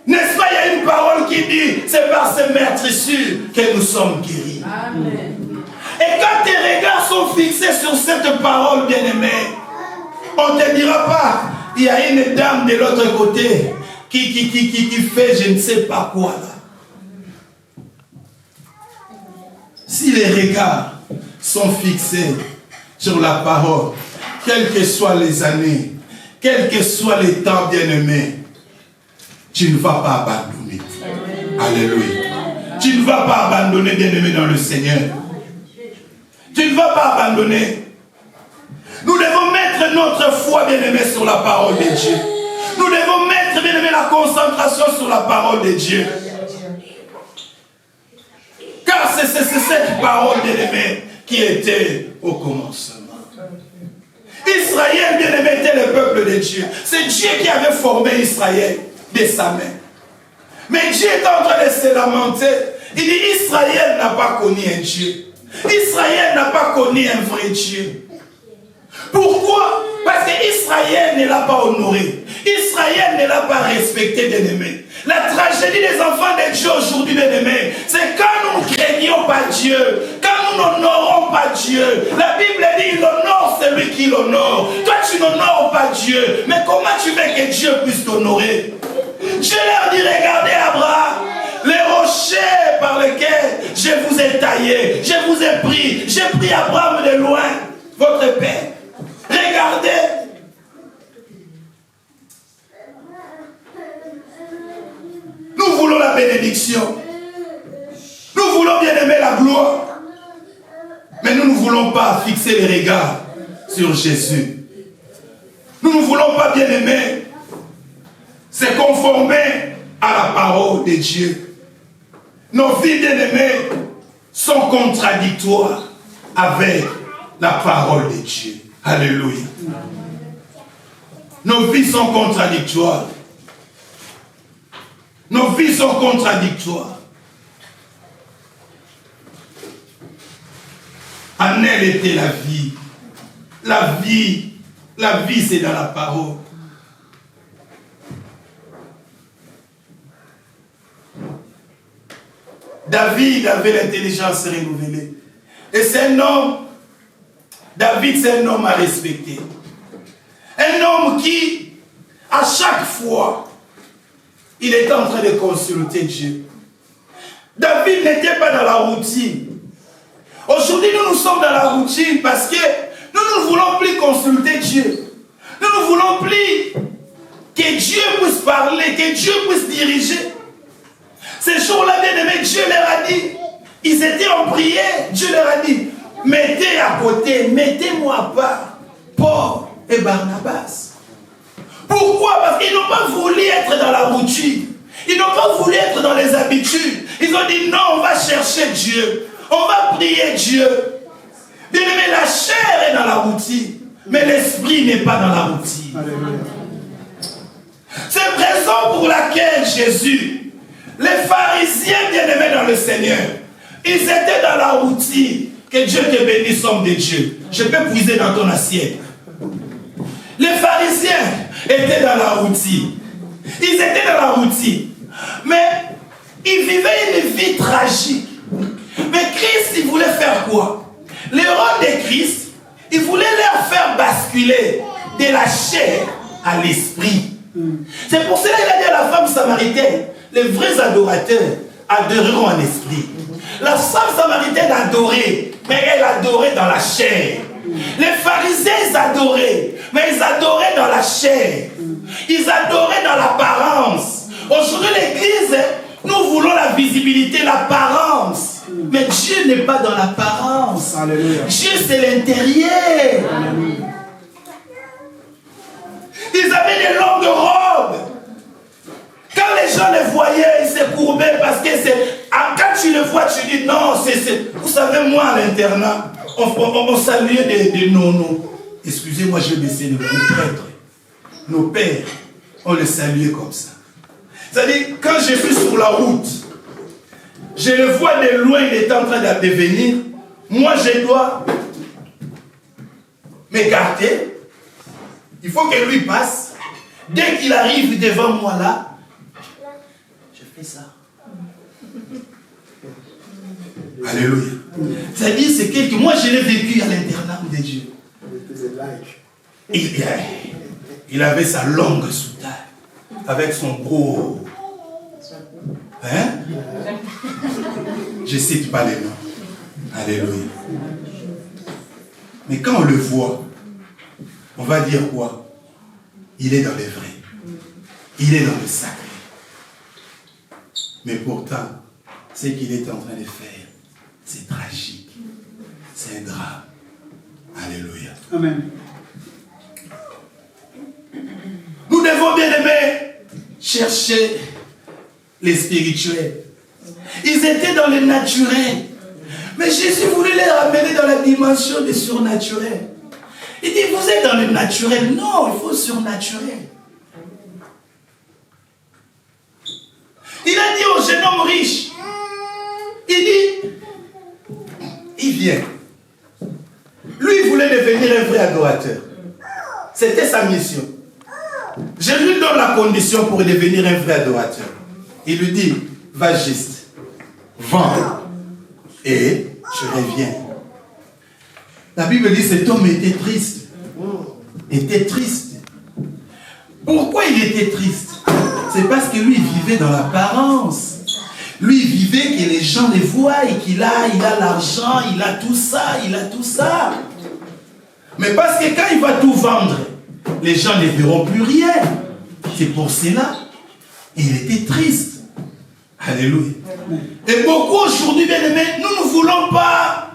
[SPEAKER 1] N'est-ce pas, il y a une parole qui dit, c'est par ces meurtrissures que nous sommes guéris. Amen. Et quand tes regards sont fixés sur cette parole, bien-aimée, on ne te dira pas, il y a une dame de l'autre côté qui fait je ne sais pas quoi là. Si les regards sont fixés sur la parole, quelles que soient les années, quels que soient les temps, bien-aimés, tu ne vas pas abandonner. Alléluia. Tu ne vas pas abandonner, bien-aimé, dans le Seigneur. Tu ne vas pas abandonner. Nous devons mettre notre foi, bien-aimé, sur la parole de Dieu. Nous devons mettre, bien-aimé, la concentration sur la parole de Dieu. Car c'est cette parole, bien-aimé, qui était au commencement. Israël, bien-aimé, était le peuple de Dieu. C'est Dieu qui avait formé Israël de sa main. Mais Dieu est en train de se lamenter. Il dit, Israël n'a pas connu un Dieu. Israël n'a pas connu un vrai Dieu. Pourquoi? Parce qu'Israël ne l'a pas honoré. Israël ne l'a pas respecté, bien-aimé. La tragédie des enfants de Dieu aujourd'hui, bien-aimé, c'est quand nous ne craignons pas Dieu, quand nous n'honorons pas Dieu. La Bible dit, il honore celui qui l'honore. Toi, tu n'honores pas Dieu. Mais comment tu veux que Dieu puisse t'honorer? Dieu leur dit, regardez Abraham, les rochers par lesquels je vous ai taillé, je vous ai pris, j'ai pris Abraham de loin, votre père. Regardez. Nous voulons la bénédiction. Nous voulons bien aimer la gloire. Mais nous ne voulons pas fixer les regards sur Jésus. Nous ne voulons pas bien aimer se conformer à la parole de Dieu. Nos vies bien-aimées sont contradictoires avec la parole de Dieu. Alléluia. Nos vies sont contradictoires. Nos vies sont contradictoires. En elle était la vie. La vie c'est dans la parole. David avait l'intelligence renouvelée. Et c'est un homme, David c'est un homme à respecter. Un homme qui, à chaque fois, il était en train de consulter Dieu. David n'était pas dans la routine. Aujourd'hui, nous sommes dans la routine parce que nous ne voulons plus consulter Dieu. Nous ne voulons plus que Dieu puisse parler, que Dieu puisse diriger. Ces jours-là, bien-aimés, Dieu leur a dit, ils étaient en prière, Dieu leur a dit, mettez à côté, mettez-moi à part Paul et Barnabas. Pourquoi? Parce qu'ils n'ont pas voulu être dans la routine. Ils n'ont pas voulu être dans les habitudes. Ils ont dit non, on va chercher Dieu. On va prier Dieu. Bien-aimés, la chair est dans la routine, mais l'esprit n'est pas dans la routine. C'est la raison pour laquelle Jésus, les pharisiens bien-aimés dans le Seigneur, ils étaient dans la routine. Que Dieu te bénisse, homme de Dieu. Je peux puiser dans ton assiette. Les pharisiens étaient dans la routine. Ils étaient dans la routine. Mais ils vivaient une vie tragique. Mais Christ, il voulait faire quoi? Le rôle de Christ, il voulait leur faire basculer de la chair à l'esprit. C'est pour cela qu'il a dit à la femme samaritaine, les vrais adorateurs adoreront en esprit. La femme samaritaine adorait, mais elle adorait dans la chair. Les pharisiens, ils adoraient, mais ils adoraient dans la chair. Ils adoraient dans l'apparence. Aujourd'hui, l'église, nous voulons la visibilité, l'apparence. Mais Dieu n'est pas dans l'apparence. Dieu, c'est l'intérieur. Ils avaient des longues robes. Quand voyais, il s'est courbé parce que c'est... Quand tu le vois, tu dis non, vous savez, moi à l'internat, on saluait des nonos. Excusez-moi, je vais baisser le prêtre. Nos pères, on les saluait comme ça. C'est-à-dire, quand je suis sur la route, je le vois de loin, il est en train de venir. Moi, je dois m'écarter. Il faut que lui passe. Dès qu'il arrive devant moi là, je fais ça. Alléluia. C'est-à-dire, c'est quelque... Moi, je l'ai vécu à l'internat de Dieu. Il avait sa longue soutane avec son gros... Hein? Je ne cite pas les noms. Alléluia. Mais quand on le voit, on va dire quoi? Il est dans le vrai. Il est dans le sacré. Mais pourtant, ce qu'il est en train de faire, c'est tragique. C'est un drame. Alléluia.
[SPEAKER 3] Amen.
[SPEAKER 1] Nous devons bien aimer chercher les spirituels. Ils étaient dans le naturel. Mais Jésus voulait les ramener dans la dimension du surnaturel. Il dit, vous êtes dans le naturel. Non, il faut surnaturel. Il a dit au jeune homme riche, il dit, il vient. Lui, il voulait devenir un vrai adorateur. C'était sa mission. Je lui donne la condition pour devenir un vrai adorateur. Il lui dit, va juste, vends, et je reviens. La Bible dit, cet homme était triste. Était triste. Pourquoi il était triste? C'est parce que lui, il vivait dans l'apparence. Lui, il vivait que les gens les voient et qu'il a l'argent, il a tout ça, il a tout ça. Mais parce que quand il va tout vendre, les gens ne verront plus rien. C'est pour cela, il était triste. Alléluia. Et beaucoup aujourd'hui, bien aimés, nous ne voulons pas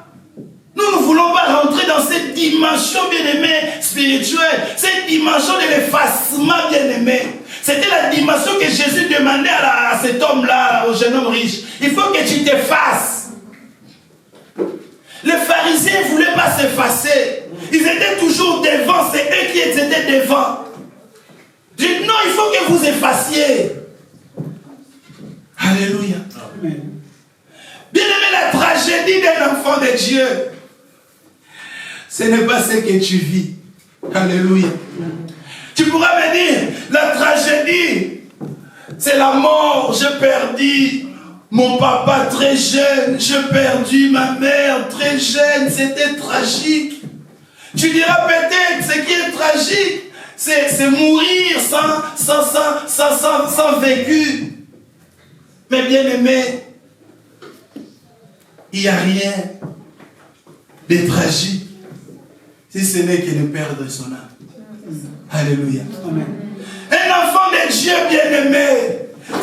[SPEAKER 1] rentrer dans cette dimension, bien aimée, spirituelle, cette dimension de l'effacement, bien aimé. C'était la dimension que Jésus demandait à cet homme-là, au jeune homme riche. Il faut que tu t'effaces. Les pharisiens ne voulaient pas s'effacer. Ils étaient toujours devant, c'est eux qui étaient devant. Je dis non, il faut que vous effaciez. Alléluia. Amen. Bien aimé, la tragédie d'un enfant de Dieu, ce n'est pas ce que tu vis. Alléluia. Tu pourras me dire, la tragédie, c'est la mort. J'ai perdu mon papa très jeune. J'ai perdu ma mère très jeune. C'était tragique. Tu diras peut-être, ce qui est tragique, c'est mourir sans vécu. Mais bien aimé, il n'y a rien de tragique si ce n'est que de perdre son âme. Alléluia. Amen. Un enfant de Dieu bien aimé,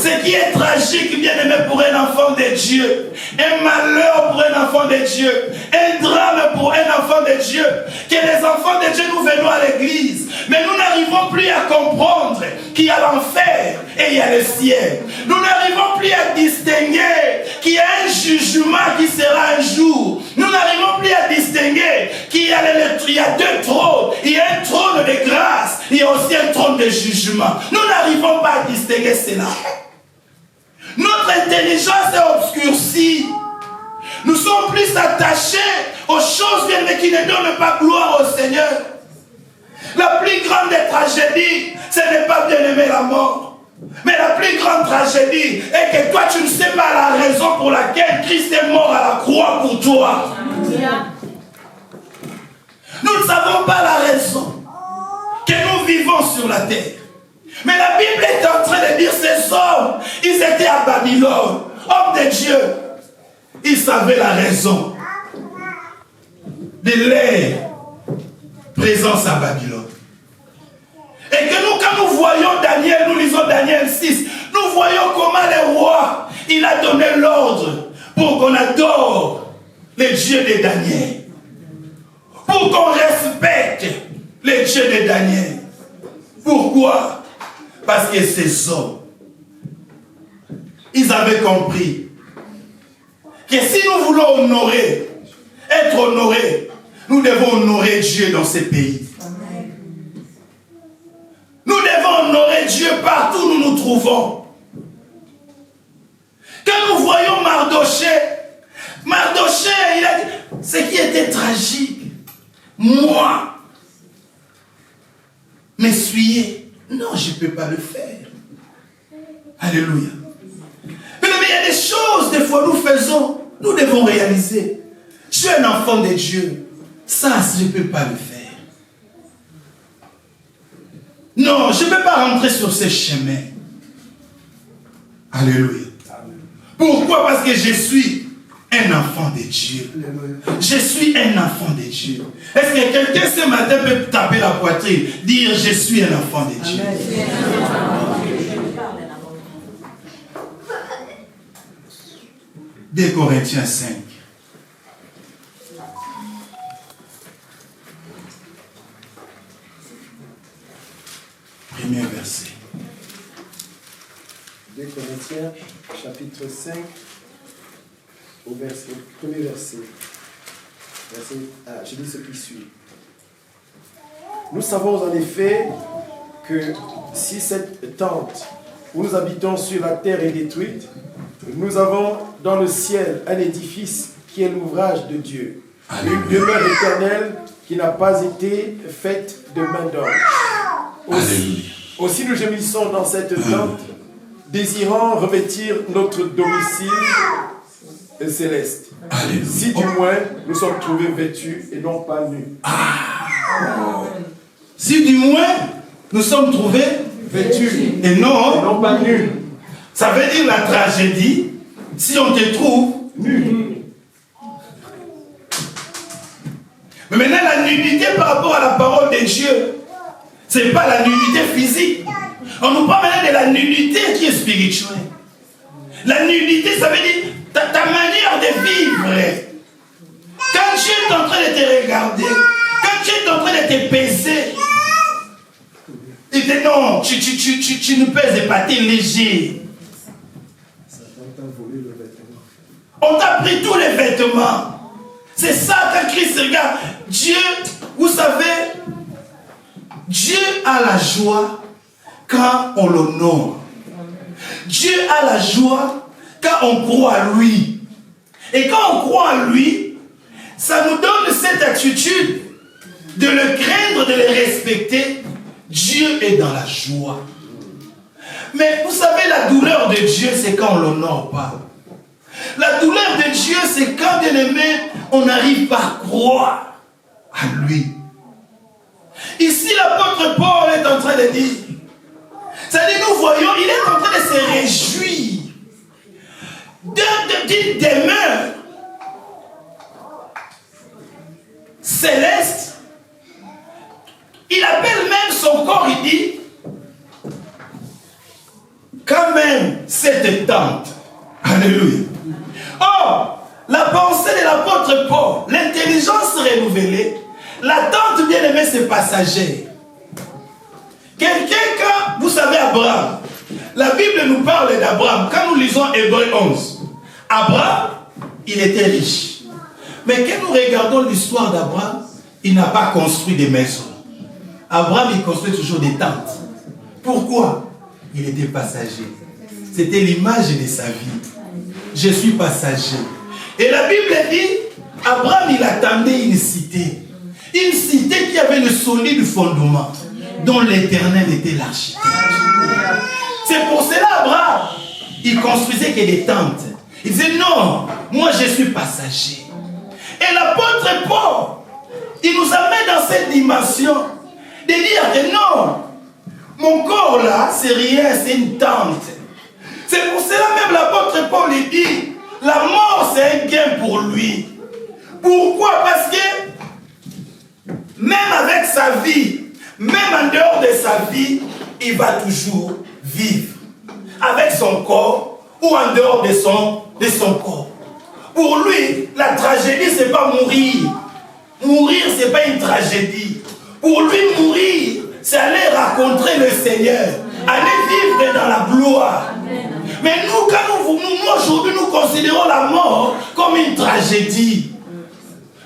[SPEAKER 1] ce qui est tragique bien aimé pour un enfant de Dieu, un malheur pour un enfant de Dieu, un drame pour un enfant de Dieu, que les enfants de Dieu nous venons à l'église, mais nous n'arrivons plus à comprendre qu'il y a l'enfer et il y a le ciel. Nous n'arrivons plus à distinguer qu'il y a un jugement qui sera un jour. Nous n'arrivons plus à distinguer qu'il y a deux trônes. Il y a un trône de grâce, il y a aussi un trône de jugement. Nous n'arrivons pas à distinguer cela. Notre intelligence est obscurcie. Nous sommes plus attachés aux choses bien qui ne donnent pas gloire au Seigneur. La plus grande des tragédies, ce n'est pas bien aimer la mort. Mais la plus grande tragédie est que toi, tu ne sais pas la raison pour laquelle Christ est mort à la croix pour toi. Nous ne savons pas la raison que nous vivons sur la terre. Mais la Bible est en train de dire ces hommes, ils étaient à Babylone, hommes de Dieu. Ils savaient la raison de leur présence à Babylone. Et que nous, quand nous voyons Daniel, nous lisons Daniel 6, nous voyons comment le roi, il a donné l'ordre pour qu'on adore les dieux de Daniel. Pour qu'on respecte les dieux de Daniel. Pourquoi? Parce que ces hommes ils avaient compris que si nous voulons honorer, être honorés, nous devons honorer Dieu dans ces pays. Nous devons honorer Dieu partout où nous nous trouvons. Quand nous voyons Mardoché, il a dit, ce qui était tragique, moi, m'essuyer, non, je ne peux pas le faire. Alléluia. Mais il y a des choses, des fois, nous faisons, nous devons réaliser. Je suis un enfant de Dieu. Ça, je ne peux pas le faire. Non, je ne peux pas rentrer sur ces chemins. Alléluia. Pourquoi? Parce que je suis un enfant de Dieu. Je suis un enfant de Dieu. Est-ce que quelqu'un ce matin peut taper la poitrine, dire je suis un enfant de Dieu? Deux Corinthiens 5. Premier verset.
[SPEAKER 2] 2 Corinthiens, chapitre 5, au premier verset. Je lis ce qui suit. Nous savons en effet que si cette tente où nous habitons sur la terre est détruite, nous avons dans le ciel un édifice qui est l'ouvrage de Dieu, une demeure éternelle qui n'a pas été faite de main d'homme. Aussi nous gémissons dans cette tente, désirant revêtir notre domicile céleste. Si du moins nous sommes trouvés vêtus et non pas nus.
[SPEAKER 1] Si du moins nous sommes trouvés
[SPEAKER 2] vêtus
[SPEAKER 1] et non
[SPEAKER 2] pas nus.
[SPEAKER 1] Ça veut dire la tragédie si on te trouve nu. Mais maintenant la nudité par rapport à la parole de Dieu, ce n'est pas la nudité physique. On nous parle maintenant de la nudité qui est spirituelle. La nudité, ça veut dire ta manière de vivre. Quand Dieu est en train de te regarder, quand Dieu est en train de te peser, il dit non, tu ne pèses pas, tu es léger. On t'a pris tous les vêtements. C'est ça quand Christ regarde. Dieu, vous savez, Dieu a la joie quand on l'honore. Dieu a la joie quand on croit à lui. Et quand on croit à lui, ça nous donne cette attitude de le craindre, de le respecter. Dieu est dans la joie. Mais vous savez, la douleur de Dieu, c'est quand on ne l'honore pas. La douleur de Dieu, c'est quand, bien aimé, on n'arrive pas à croire à lui. Ici, l'apôtre Paul est en train de dire, c'est-à-dire, nous voyons, il est en train de se réjouir d'une demeure céleste. Il appelle même son corps, il dit, quand même, cette tente. Alléluia. Or, la pensée de l'apôtre Paul, l'intelligence renouvelée, l'attente bien aimée, c'est passager. Quelqu'un, quand vous savez Abraham, la Bible nous parle d'Abraham. Quand nous lisons Hébreux 11, Abraham, il était riche. Mais quand nous regardons l'histoire d'Abraham, il n'a pas construit des maisons. Abraham, il construit toujours des tentes. Pourquoi? Il était passager. C'était l'image de sa vie. Je suis passager. Et la Bible dit, Abraham, il attendait une cité. Une cité qui avait le solide fondement, dont l'Éternel était l'architecte. C'est pour cela, Abraham, il construisait que des tentes. Il disait, non, moi je suis passager. Et l'apôtre Paul, il nous amène dans cette dimension de dire que non, mon corps là, c'est rien, c'est une tente. C'est pour cela même l'apôtre Paul il dit, la mort c'est un gain pour lui. Pourquoi? Parce que même avec sa vie, même en dehors de sa vie, il va toujours vivre. Avec son corps ou en dehors de son corps. Pour lui, la tragédie, ce n'est pas mourir. Mourir, ce n'est pas une tragédie. Pour lui, mourir, c'est aller rencontrer le Seigneur. Aller vivre dans la gloire. Mais nous, quand nous aujourd'hui, nous considérons la mort comme une tragédie.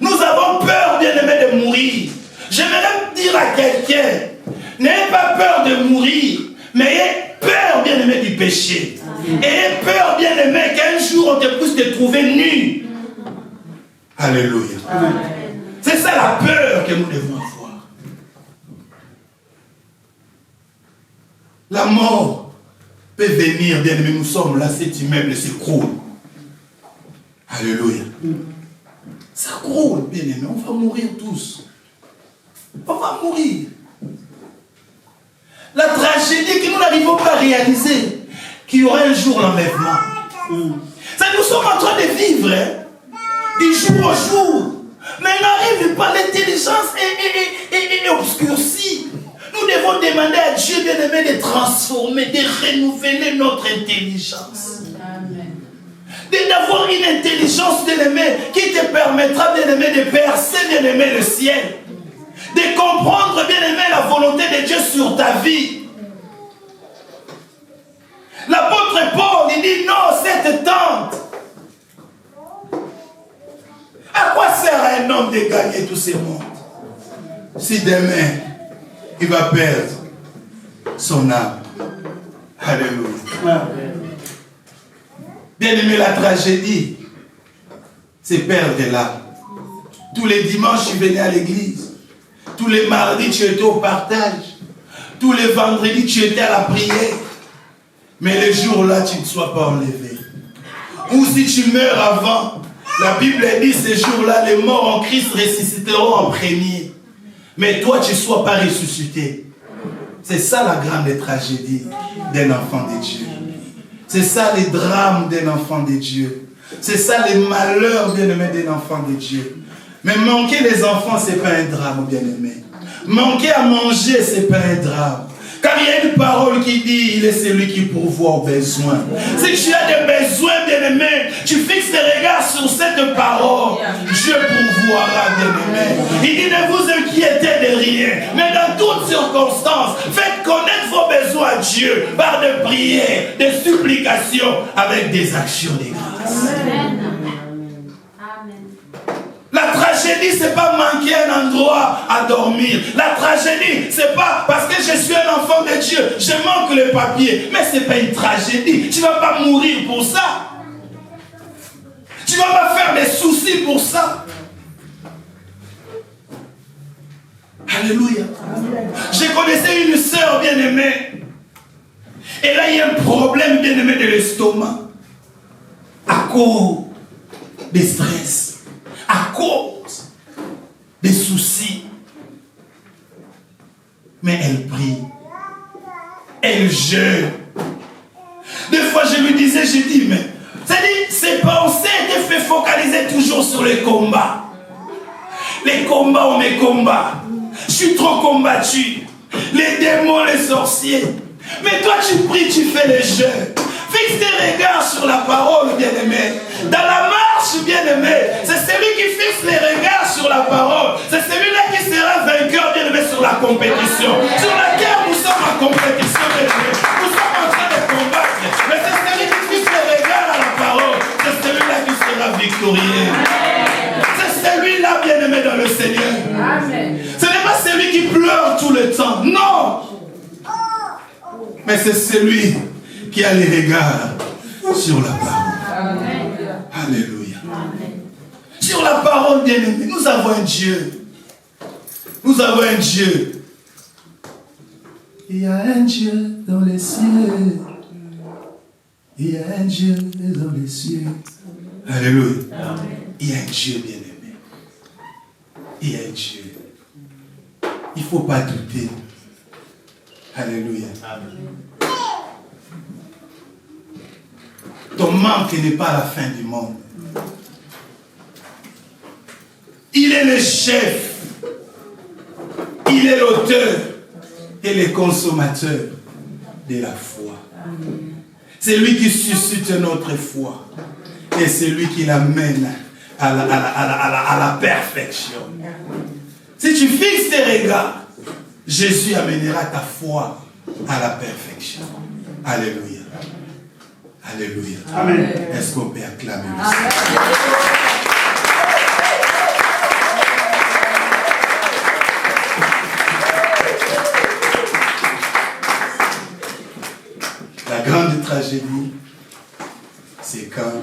[SPEAKER 1] Nous avons peur, bien-aimé, de mourir. J'aimerais dire à quelqu'un, n'ayez pas peur de mourir, mais ayez peur, bien-aimé, du péché. Ayez peur, bien-aimé, qu'un jour on te puisse te trouver nu. Alléluia. C'est ça la peur que nous devons avoir. La mort peut venir, bien-aimé, nous sommes là, cet immeuble s'écroule. Alléluia. Ça croule, bien-aimé, on va mourir tous. On va mourir. La tragédie que nous n'arrivons pas à réaliser, qu'il y aura un jour l'enlèvement. Ça, nous sommes en train de vivre, du jour au jour. Mais n'arrive pas, l'intelligence est obscurcie. Nous devons demander à Dieu, bien-aimé, de transformer, de renouveler notre intelligence. D'avoir une intelligence, bien-aimé, qui te permettra, bien-aimé, de percer, bien-aimé, le ciel. De comprendre, bien-aimé, la volonté de Dieu sur ta vie. L'apôtre Paul, il dit non, cette tente. À quoi sert à un homme de gagner tous ces mondes si demain, il va perdre son âme? Alléluia. Bien-aimé, la tragédie, c'est perdre l'âme. Tous les dimanches, tu venais à l'église. Tous les mardis, tu étais au partage. Tous les vendredis, tu étais à la prière. Mais le jour-là, tu ne sois pas enlevé. Ou si tu meurs avant, la Bible dit ces jours-là, les morts en Christ ressusciteront en premier. Mais toi, tu ne sois pas ressuscité. C'est ça la grande tragédie d'un enfant de Dieu. C'est ça les drames d'un enfant de Dieu. C'est ça les malheurs, bien-aimés, d'un enfant de Dieu. Mais manquer les enfants, ce n'est pas un drame, bien-aimé. Manquer à manger, ce n'est pas un drame. Car il y a une parole qui dit, il est celui qui pourvoit aux besoins. Si tu as des besoins, bien-aimé, tu fixes tes regards sur cette parole. Dieu pourvoira, bien-aimé. Il dit, ne vous inquiétez de rien. Mais dans toutes circonstances, faites connaître vos besoins à Dieu par des prières, des supplications, avec des actions de grâce. Amen. La tragédie, ce n'est pas manquer un endroit à dormir. La tragédie, ce n'est pas parce que je suis un enfant de Dieu, je manque le papier. Mais ce n'est pas une tragédie. Tu ne vas pas mourir pour ça. Tu ne vas pas faire des soucis pour ça. Alléluia. Je connaissais une sœur bien-aimée. Elle a eu un problème bien-aimé de l'estomac. À cause des stress. À cause des soucis. Mais elle prie. Elle jeûne. Des fois, je me disais, je dis, mais c'est-à-dire, ses pensées étaient fait focaliser toujours sur les combats. Les combats, on mes combats. Je suis trop combattu. Les démons, les sorciers. Mais toi, tu pries, tu fais les jeûnes. Fixe tes regards sur la parole, bien-aimé. Dans la marche, bien-aimé, c'est celui qui fixe les regards sur la parole. C'est celui-là qui sera vainqueur, bien-aimé, sur la compétition. Sur laquelle nous sommes en compétition, bien-aimé. Nous sommes en train de combattre. Mais c'est celui qui fixe les regards à la parole. C'est celui-là qui sera victorieux. C'est celui-là, bien-aimé, dans le Seigneur. Amen. Ce n'est pas celui qui pleure tout le temps. Non. Mais c'est celui qui a les regards sur la parole. Amen. Alléluia. Amen. Sur la parole, bien-aimé, nous avons un Dieu. Nous avons un Dieu. Il y a un Dieu dans les cieux. Il y a un Dieu dans les cieux. Alléluia. Amen. Il y a un Dieu, bien-aimé. Il y a un Dieu. Il ne faut pas douter. Alléluia. Amen. Ton manque n'est pas la fin du monde. Il est le chef. Il est l'auteur et le consommateur de la foi. C'est lui qui suscite notre foi. Et c'est lui qui l'amène à la perfection. Si tu fixes tes regards, Jésus amènera ta foi à la perfection. Alléluia. Alléluia.
[SPEAKER 3] Amen.
[SPEAKER 1] Est-ce qu'on peut acclamer le Seigneur? La grande tragédie, c'est quand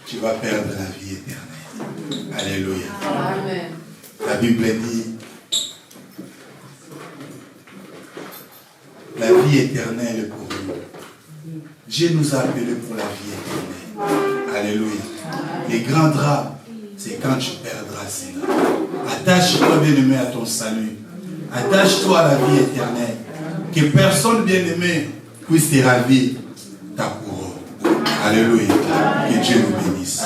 [SPEAKER 1] tu vas perdre la vie éternelle. Alléluia.
[SPEAKER 4] Amen.
[SPEAKER 1] La Bible dit, la vie éternelle est pour nous. Dieu nous a appelés pour la vie éternelle. Alléluia. Les grands drames, c'est quand tu perdras cela. Attache-toi, bien-aimé, à ton salut. Attache-toi à la vie éternelle. Que personne, bien-aimé, puisse te ravir ta couronne. Alléluia. Que Dieu nous bénisse.